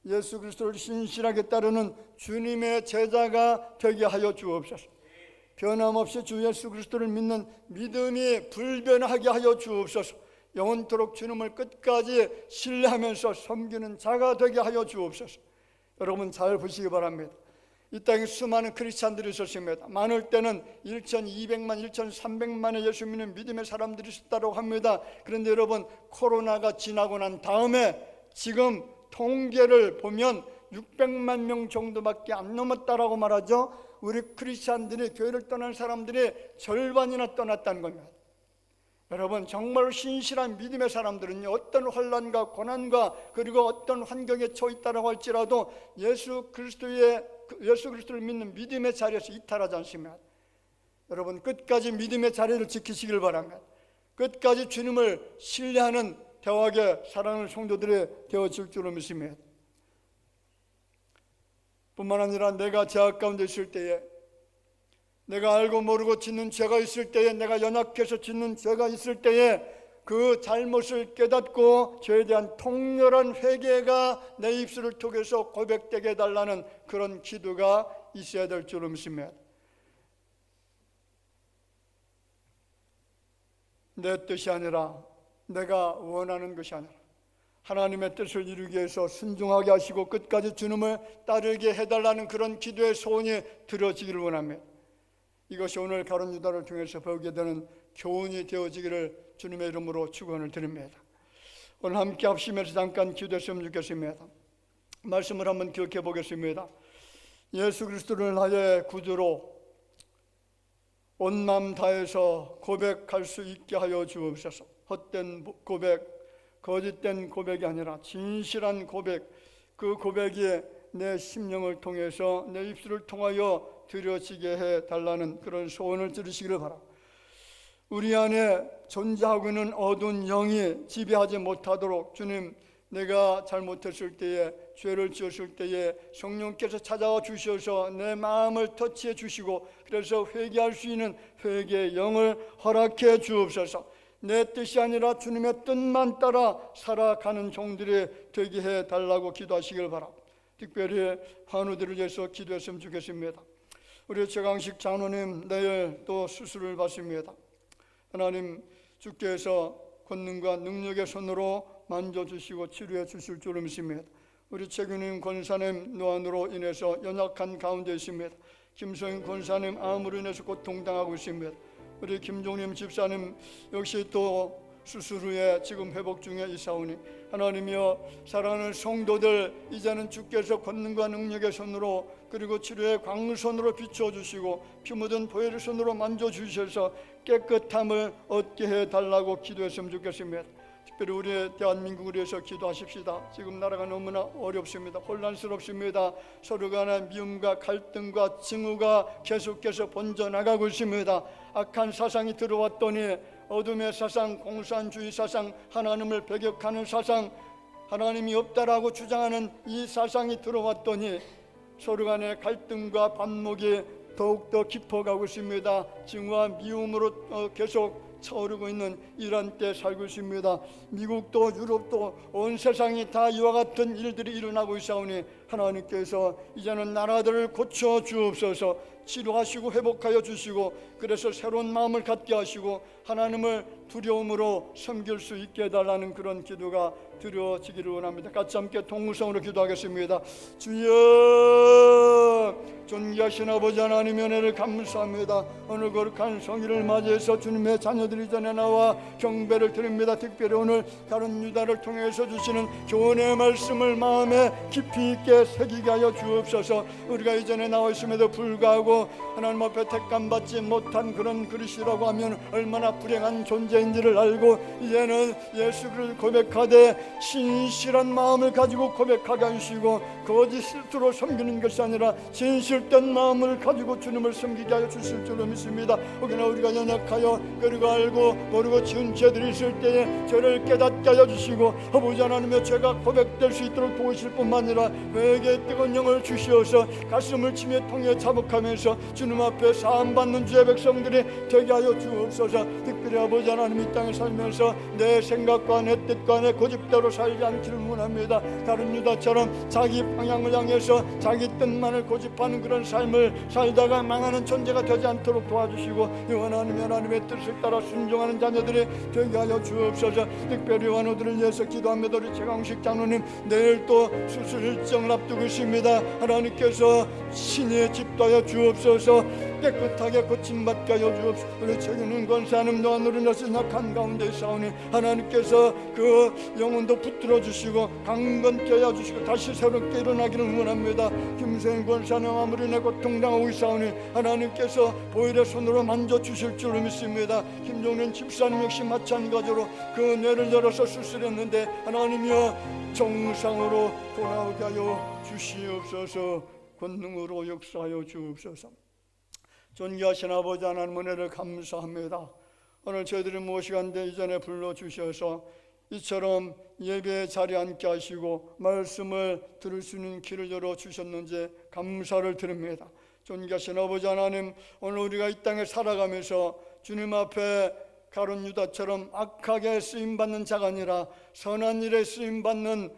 예수 그리스도를 신실하게 따르는 주님의 제자가 되게 하여 주옵소서. 변함없이 주 예수 그리스도를 믿는 믿음이 불변하게 하여 주옵소서. 영원토록 주님을 끝까지 신뢰하면서 섬기는 자가 되게 하여 주옵소서. 여러분 잘 보시기 바랍니다. 이 땅에 수많은 크리스찬들이 있었습니다. 많을 때는 1,200만, 1,300만의 예수 믿는 믿음의 사람들이 있었다고 합니다. 그런데 여러분 코로나가 지나고 난 다음에 지금 통계를 보면 600만 명 정도밖에 안 넘었다라고 말하죠. 우리 크리스찬들이 교회를 떠난 사람들이 절반이나 떠났다는 겁니다. 여러분 정말로 신실한 믿음의 사람들은요, 어떤 환난과 고난과 그리고 어떤 환경에 처해 있다라고 할지라도 예수 그리스도를 믿는 믿음의 자리에서 이탈하지 않습니다. 여러분 끝까지 믿음의 자리를 지키시길 바랍니다. 끝까지 주님을 신뢰하는 대화하게 사랑하는 성도들이 되어질 줄로 믿습니다. 뿐만 아니라 내가 죄악 가운데 있을 때에, 내가 알고 모르고 짓는 죄가 있을 때에, 내가 연약해서 짓는 죄가 있을 때에 그 잘못을 깨닫고 죄에 대한 통렬한 회개가 내 입술을 통해서 고백되게 해달라는 그런 기도가 있어야 될 줄로 믿습니다. 내 뜻이 아니라 내가 원하는 것이 아니라 하나님의 뜻을 이루기 위해서 순종하게 하시고 끝까지 주님을 따르게 해달라는 그런 기도의 소원이 들어지기를 원합니다. 이것이 오늘 가룟 유다를 통해서 배우게 되는 교훈이 되어지기를 주님의 이름으로 축원을 드립니다. 오늘 함께 합심해서 잠깐 기도했으면 좋겠습니다. 말씀을 한번 기억해 보겠습니다. 예수 그리스도를 나의 구주로 온 마음 다해서 고백할 수 있게 하여 주옵소서. 헛된 고백, 거짓된 고백이 아니라 진실한 고백, 그 고백이 내 심령을 통해서 내 입술을 통하여 드려지게 해달라는 그런 소원을 들으시기를 바랍니다. 우리 안에 존재하고 있는 어두운 영이 지배하지 못하도록 주님, 내가 잘못했을 때에, 죄를 지었을 때에 성령께서 찾아와 주셔서 내 마음을 터치해 주시고 그래서 회개할 수 있는 회개의 영을 허락해 주옵소서. 내 뜻이 아니라 주님의 뜻만 따라 살아가는 종들이 되게 해달라고 기도하시길 바랍니다. 특별히 환우들을 위해서 기도했으면 좋겠습니다. 우리 최강식 장로님 내일 또 수술을 받습니다. 하나님, 주께서 권능과 능력의 손으로 만져주시고 치료해 주실 줄을 믿습니다. 우리 최규님 권사님 노안으로 인해서 연약한 가운데 있습니다. 김소영 권사님 암으로 인해서 고통당하고 있습니다. 우리 김종림 집사님 역시 또 수술 후에 지금 회복 중에 있사오니 하나님이여 사랑하는 성도들 이제는 주께서 권능과 능력의 손으로 그리고 치료의 광선으로 비춰주시고 피 묻은 보혈의 손으로 만져주셔서 깨끗함을 얻게 해달라고 기도했으면 좋겠습니다. 특별히 우리 대한민국을 위해서 기도하십시다. 지금 나라가 너무나 어렵습니다. 혼란스럽습니다. 서로 간의 미움과 갈등과 증오가 계속해서 번져나가고 있습니다. 악한 사상이 들어왔더니 어둠의 사상, 공산주의 사상, 하나님을 배격하는 사상, 하나님이 없다라고 주장하는 이 사상이 들어왔더니 서로 간의 갈등과 반목이 더욱더 깊어가고 있습니다. 증오와 미움으로 계속 차오르고 있는 이런 때 살고 있습니다. 미국도 유럽도 온 세상이 다 이와 같은 일들이 일어나고 있사오니 하나님께서 이제는 나라들을 고쳐 주옵소서. 치료하시고 회복하여 주시고 그래서 새로운 마음을 갖게 하시고 하나님을 두려움으로 섬길 수 있게 해달라는 그런 기도가 드려지기를 원합니다. 같이 함께 동무성으로 기도하겠습니다. 주여, 존귀하신 아버지 하나님 은혜를 감사합니다. 오늘 거룩한 성일을 맞이해서 주님의 자녀들이 전에 나와 경배를 드립니다. 특별히 오늘 다른 유다를 통해서 주시는 교훈의 말씀을 마음에 깊이 있게 새기게 하여 주옵소서. 우리가 이전에 나와 있음에도 불구하고 하나님 앞에 택감받지 못한 그런 그릇이라고 하면 얼마나 불행한 존재인지를 알고 이제는 예수를 고백하되 신실한 마음을 가지고 고백하게 하시고 거짓으로 섬기는 것이 아니라 진실된 마음을 가지고 주님을 섬기게 하여 주실 줄로 믿습니다. 혹여나 우리가 연약하여 그리고 알고 모르고 지은 죄들이 있을 때에 죄를 깨닫게 하여 주시고 아버지 하나님의 죄가 고백될 수 있도록 도우실 뿐만 아니라 외게 뜨거운 영을 주시어서 가슴을 치며 통해 자복하면서 주님 앞에 사함받는 주의 백성들이 되게 하여 주옵소서. 특별히 아버지 하나님 이 땅에 살면서 내 생각과 내 뜻과 내 고집대로 살지 않기를 원합니다. 다른 유다처럼 자기 방향을 향해서 자기 뜻만을 고집하는 그런 삶을 살다가 망하는 존재가 되지 않도록 도와주시고 하나님 하나님의 뜻을 따라 순종하는 자녀들이 되게 하여 주옵소서. 특별히 환우들을 위해서 기도합니다. 우리 최강식 장로님 내일 또 수술 일정을 앞두고 있습니다. 하나님께서 신의 집도하여 주옵소서. 깨끗하게 고침받게 하여 주옵소서. 우리 최근은 권사님 또한 우리 나서 약한 가운데 있사오니 하나님께서 그 영혼도 붙들어 주시고 강건케 하여 주시고 다시 새롭게 일어나기를 원합니다. 김세인 권사님 아무리 내 고통당하고 있사오니 하나님께서 보혈의 손으로 만져주실 줄로 믿습니다. 김종민 집사님 역시 마찬가지로 그 뇌를 열어서 수술했는데 하나님이여 정상으로 돌아오게 하여 주시옵소서. 권능으로 역사하여 주옵소서. 존귀하신 아버지 하나님 은혜를 감사합니다. 오늘 저희들이 무엇이간데 이전에 불러주셔서 이처럼 예배의 자리에 앉게 하시고 말씀을 들을 수 있는 길을 열어주셨는지 감사를 드립니다. 존귀하신 아버지 하나님, 오늘 우리가 이 땅에 살아가면서 주님 앞에 가룟 유다처럼 악하게 쓰임받는 자가 아니라 선한 일에 쓰임받는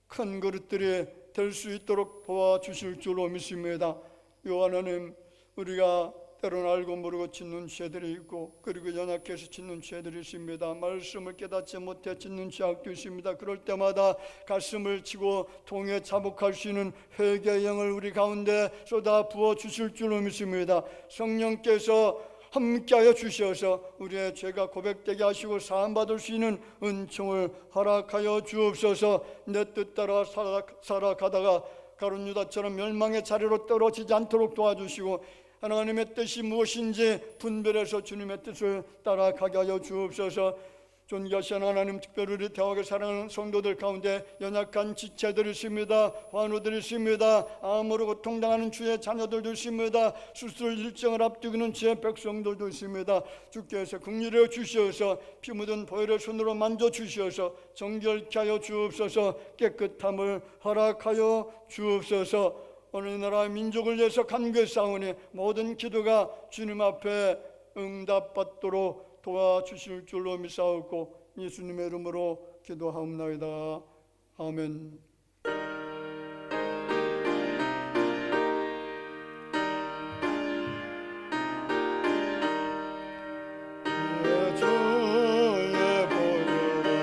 큰 그릇들이 될 수 있도록 도와주실 줄로 믿습니다. 하나님, 우리가 때로는 알고 모르고 짓는 죄들이 있고 그리고 연약해서 짓는 죄들이 있습니다. 말씀을 깨닫지 못해 짓는 죄악도 있습니다. 그럴 때마다 가슴을 치고 통해 자복할 수 있는 회개의 영을 우리 가운데 쏟아 부어 주실 줄로 믿습니다. 성령께서 함께하여 주셔서 우리의 죄가 고백되게 하시고 사함받을 수 있는 은총을 허락하여 주옵소서. 내 뜻 따라 살아가다가 가룟 유다처럼 멸망의 자리로 떨어지지 않도록 도와주시고 하나님의 뜻이 무엇인지 분별해서 주님의 뜻을 따라가게 하여 주옵소서. 존귀하신 하나님, 특별히 우리 대학에 사랑하는 성도들 가운데 연약한 지체들이 있습니다. 환우들이 있습니다. 암으로 고통당하는 주의 자녀들도 있습니다. 수술 일정을 앞두고 있는 주의 백성들도 있습니다. 주께서 긍휼히 주시어서 피 묻은 보혈의 손으로 만져주시어서 정결케 하여 주옵소서. 깨끗함을 허락하여 주옵소서. 오늘 나라의 민족을 위해서 간구했사오니 모든 기도가 주님 앞에 응답받도록 도와주실 줄로 믿사옵고 예수님의 이름으로 기도하옵나이다. 아멘. 주의 보혈은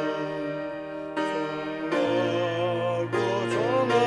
정하고 정하고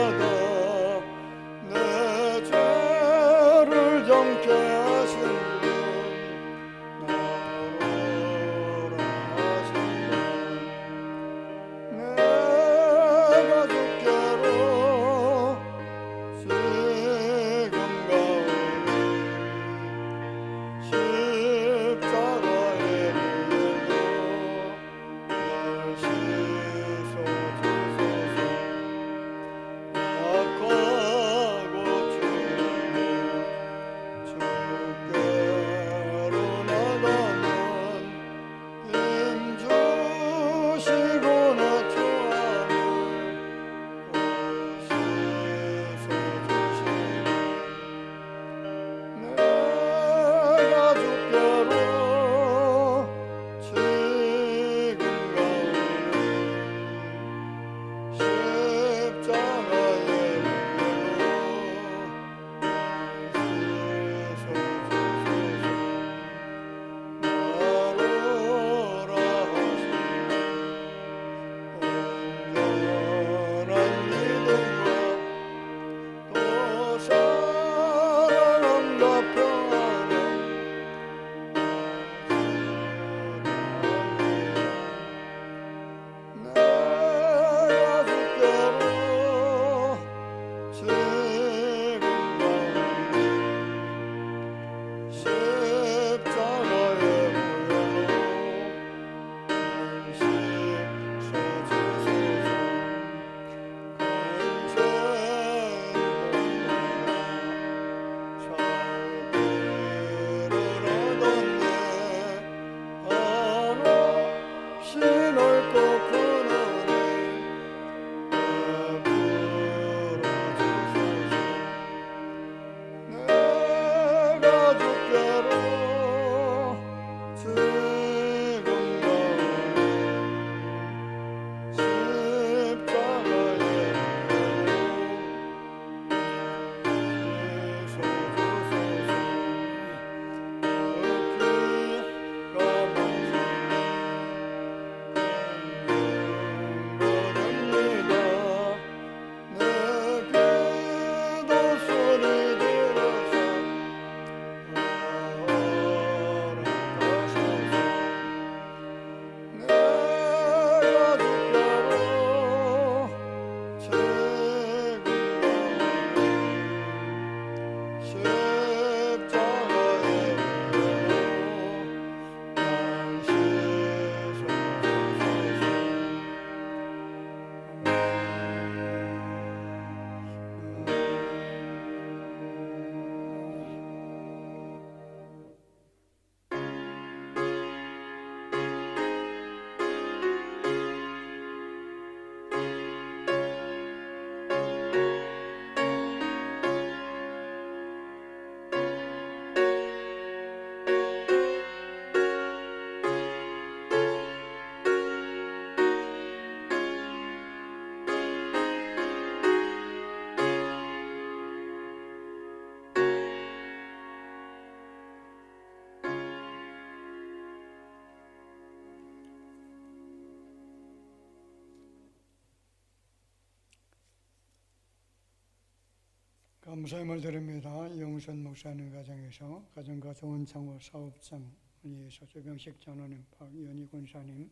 감사함을 드립니다. 이용선 목사님 가정에서 가정과 좋은 창호 사업장을 위해서 조병식 장로님, 박연희 권사님,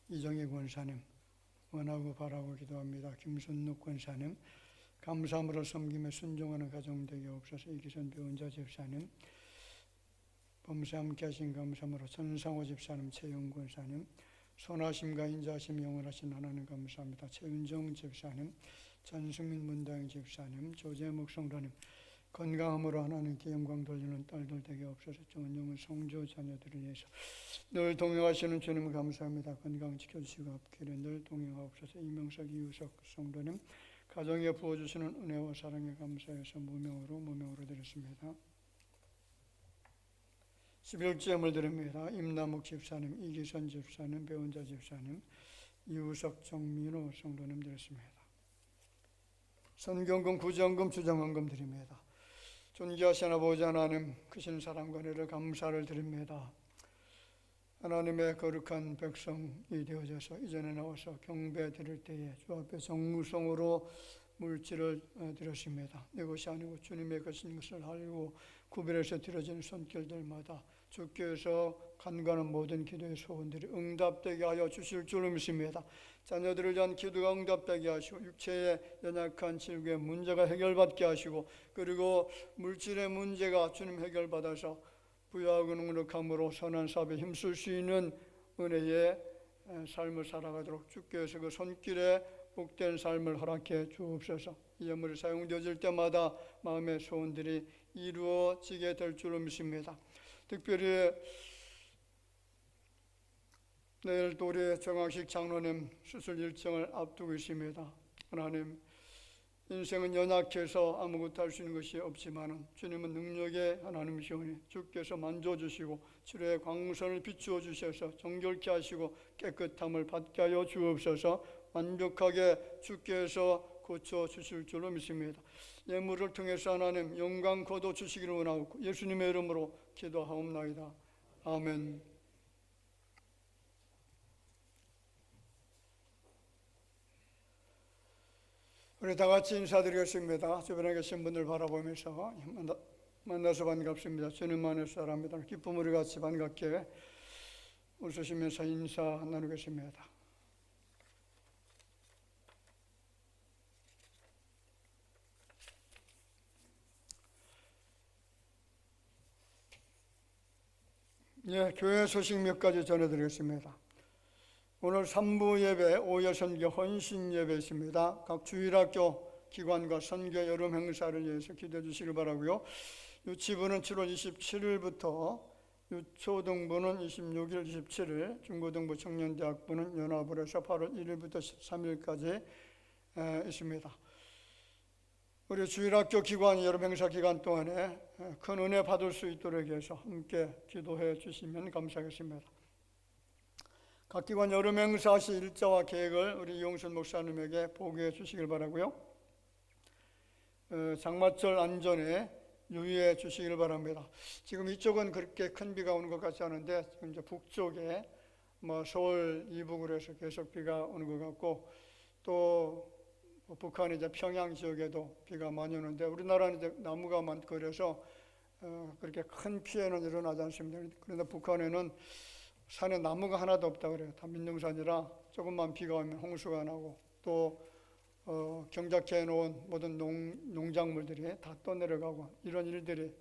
이정희 권사님 원하고 바라고 기도합니다. 김순묵 권사님 감사함으로 섬김에 순종하는 가정 되게 없어서 이기선 배운자 집사님, 범사 함께 하신 감사함으로 전상호 집사님, 최영 권사님, 선하심과 인자하심 영원하신 하나님 감사합니다. 최은정 집사님, 전승민 문다영 집사님, 조재목 성도님 건강함으로 하나님께 영광 돌리는 딸들 되게 없어서 정은영은 성조 자녀들을 위해서 늘 동행하시는 주님 감사합니다. 건강 지켜주시고 앞길에 늘 동행하옵소서. 이명석 이우석 성도님 가정에 부어주시는 은혜와 사랑에 감사해서 무명으로 드렸습니다. 11제물 드립니다. 임남욱 집사님, 이기선 집사님, 배운자 집사님, 이우석 정민호 성도님 드렸습니다. 선경금, 구정금, 주정헌금 드립니다. 존귀하신 아버지 하나님, 크신 사랑과 은혜를 감사를 드립니다. 하나님의 거룩한 백성이 되어져서 이전에 나와서 경배 드릴 때에 주 앞에 정무성으로 물질을 드렸습니다. 내 것이 아니고 주님의 것인 것을 알고 구별해서 드려진 손길들마다 주께서 간과하는 모든 기도의 소원들이 응답되게 하여 주실 줄로 믿습니다. 자녀들을 위한 기도가 응답되게 하시고 육체의 연약한 질구의 문제가 해결받게 하시고 그리고 물질의 문제가 주님 해결받아서 부유하고 넉넉함으로 선한 사업에 힘쓸 수 있는 은혜의 삶을 살아가도록 주께서 그 손길에 복된 삶을 허락해 주옵소서. 이 예물이 사용되어질 때마다 마음의 소원들이 이루어지게 될 줄로 믿습니다. 특별히 내일 또 우리 정학식 장로님 수술 일정을 앞두고 있습니다. 하나님, 인생은 연약해서 아무것도 할 수 있는 것이 없지만 주님은 능력의 하나님이시오니 주께서 만져주시고 치료의 광선을 비추어 주셔서 정결케 하시고 깨끗함을 받게 하여 주옵소서. 완벽하게 주께서 고쳐주실 줄로 믿습니다. 예물을 통해서 하나님 영광 거둬 주시기를 원하고 예수님의 이름으로 기도하옵나이다. 아멘. 우리 다 같이 인사드리겠습니다. 주변에 계신 분들 바라보면서 만나서 반갑습니다. 주님 안에 사람입니다. 기쁨 우리 같이 반갑게 웃으시면서 인사 나누겠습니다. 예, 교회 소식 몇 가지 전해드리겠습니다. 오늘 3부 예배, 오여 선교 헌신 예배 있습니다. 각 주일학교 기관과 선교 여름 행사를 위해서 기도해 주시길 바라고요. 유치부는 7월 27일부터, 유초등부는 26일, 27일, 중고등부 청년대학부는 연합을 해서 8월 1일부터 13일까지 있습니다. 우리 주일학교 기관 여름 행사 기간 동안에 큰 은혜 받을 수 있도록 해서 함께 기도해 주시면 감사하겠습니다. 각 기관 여름 행사 시 일자와 계획을 우리 이용순 목사님에게 보고해 주시길 바라고요. 장마철 안전에 유의해 주시길 바랍니다. 지금 이쪽은 그렇게 큰 비가 오는 것 같지 않은데 지금 이제 북쪽에 서울 이북으로 해서 계속 비가 오는 것 같고 또 북한 이제 평양 지역에도 비가 많이 오는데 우리나라는 이제 나무가 많고 그래서 그렇게 큰 피해는 일어나지 않습니다. 그런데 북한에는 산에 나무가 하나도 없다 그래요. 다 민둥산이라 조금만 비가 오면 홍수가 나고 또 경작해 놓은 모든 농작물들이 다 떠내려가고 이런 일들이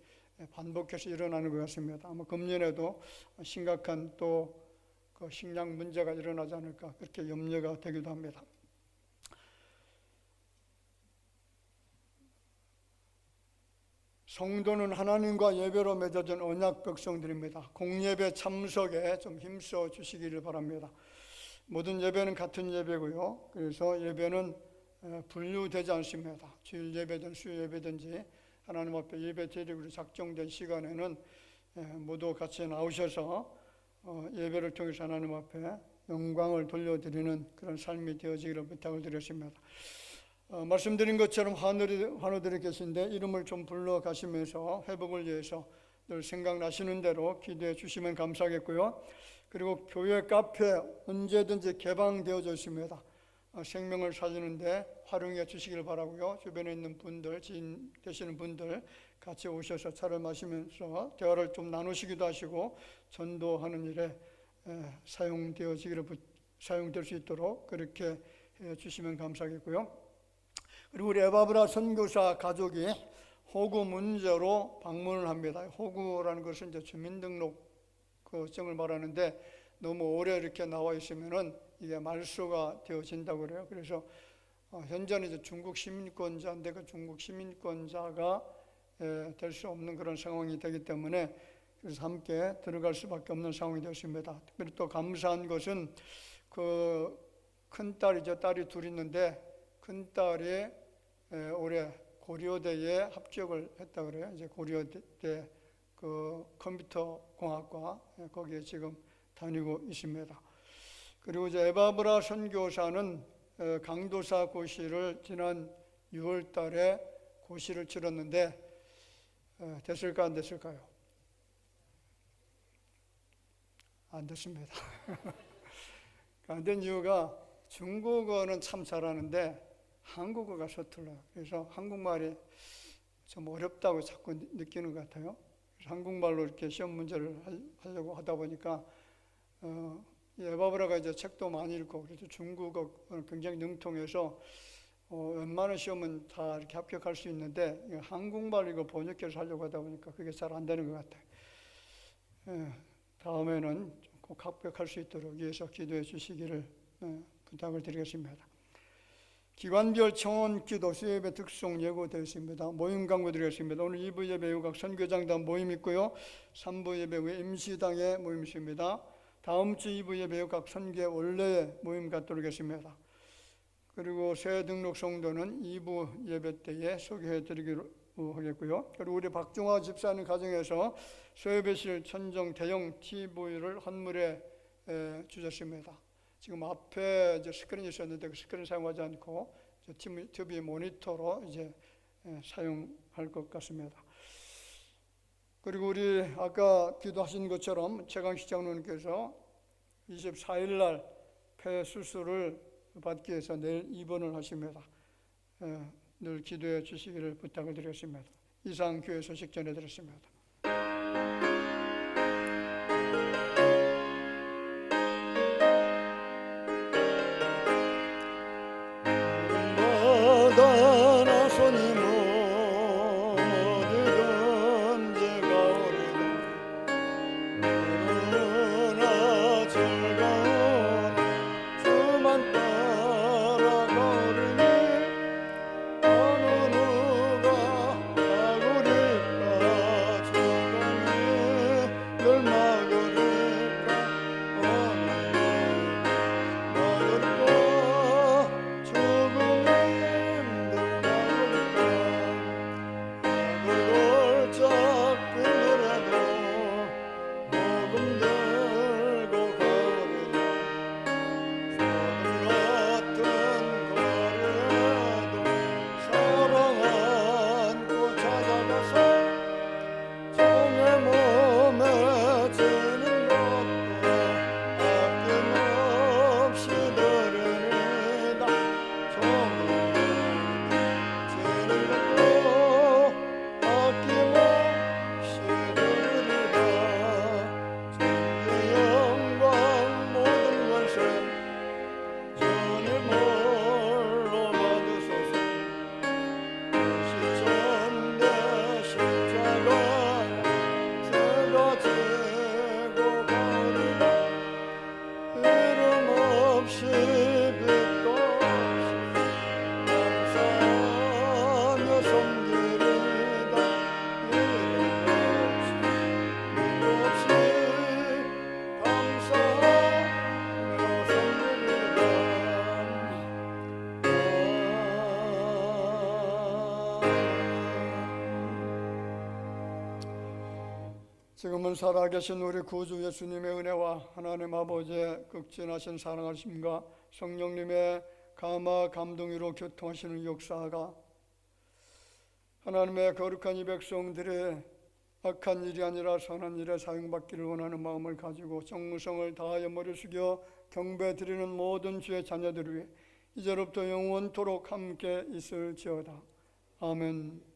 반복해서 일어나는 것 같습니다. 아마 금년에도 심각한 또 그 식량 문제가 일어나지 않을까 그렇게 염려가 되기도 합니다. 성도는 하나님과 예배로 맺어진 언약 백성들입니다. 공예배 참석에 좀 힘써 주시기를 바랍니다. 모든 예배는 같은 예배고요. 그래서 예배는 분류되지 않습니다. 주일 예배든 수요 예배든지 하나님 앞에 예배 드리기로 작정된 시간에는 모두 같이 나오셔서 예배를 통해서 하나님 앞에 영광을 돌려드리는 그런 삶이 되어지기를 부탁을 드렸습니다. 말씀드린 것처럼 환우들이 계신데 이름을 좀 불러가시면서 회복을 위해서 늘 생각나시는 대로 기도해 주시면 감사하겠고요. 그리고 교회 카페 언제든지 개방되어져 있습니다. 생명을 살리는데 활용해 주시길 바라고요. 주변에 있는 분들, 지인 되시는 분들 같이 오셔서 차를 마시면서 대화를 좀 나누시기도 하시고 전도하는 일에 사용될 수 있도록 그렇게 해 주시면 감사하겠고요. 그리고 우리 에바브라 선교사 가족이 호구 문제로 방문을 합니다. 호구라는 것은 이제 주민등록증을 말하는데 너무 오래 이렇게 나와 있으면은 이게 말소가 되어진다고 그래요. 그래서 현재는 이제 중국 시민권자인데 그 중국 시민권자가 될 수 없는 그런 상황이 되기 때문에 그래서 함께 들어갈 수밖에 없는 상황이 되었습니다. 특별히 또 감사한 것은 그 큰딸이죠. 딸이 둘 있는데 큰딸이 올해 고려대에 합격을 했다 그래요. 이제 고려대 그 컴퓨터 공학과 거기에 지금 다니고 있습니다. 그리고 이제 에바브라 선교사는 강도사 고시를 지난 6월 달에 고시를 치렀는데 됐을까 안 됐을까요? 안 됐습니다. 안 된 이유가 중국어는 참 잘하는데 한국어가 서툴러요. 그래서 한국말이 좀 어렵다고 자꾸 느끼는 것 같아요. 그래서 한국말로 이렇게 시험 문제를 하려고 하다 보니까 에바브라가 이제 책도 많이 읽고 그래서 중국어는 굉장히 능통해서 웬만한 시험은 다 이렇게 합격할 수 있는데 한국말 이거 번역해서 하려고 하다 보니까 그게 잘 안 되는 것 같아요. 다음에는 꼭 합격할 수 있도록 위해서 기도해 주시기를 부탁을 드리겠습니다. 기관별 청원 기도 수요예배 특송 예고되어 있습니다. 모임 강구드리겠습니다. 오늘 2부 예배 후 각 선교장단 모임 있고요. 3부 예배 후에 임시당의 모임 있습니다. 다음 주 2부 예배 후 각 선교 원래의 모임 갖도록 하겠습니다. 그리고 새 등록 성도는 2부 예배 때에 소개해 드리기로 하겠고요. 그리고 우리 박중화 집사님 가정에서 소예배실 천정 대형 TV를 헌물에 주셨습니다. 지금 앞에 이제 스크린이 있었는데 그 스크린 사용하지 않고 TV 모니터로 이제 사용할 것 같습니다. 그리고 우리 아까 기도하신 것처럼 최강식 장로님께서 24일 날 폐 수술을 받기 위해서 내일 입원을 하십니다. 늘 기도해 주시기를 부탁을 드렸습니다. 이상 교회 소식 전해드렸습니다. 지금은 살아계신 우리 구주 예수님의 은혜와 하나님 아버지의 극진하신 사랑하심과 성령님의 감화 감동으로 교통하시는 역사가 하나님의 거룩한 이 백성들의 악한 일이 아니라 선한 일에 사용받기를 원하는 마음을 가지고 정성을 다하여 머리 숙여 경배드리는 모든 주의 자녀들을 위해 이제로부터 영원토록 함께 있을지어다. 아멘.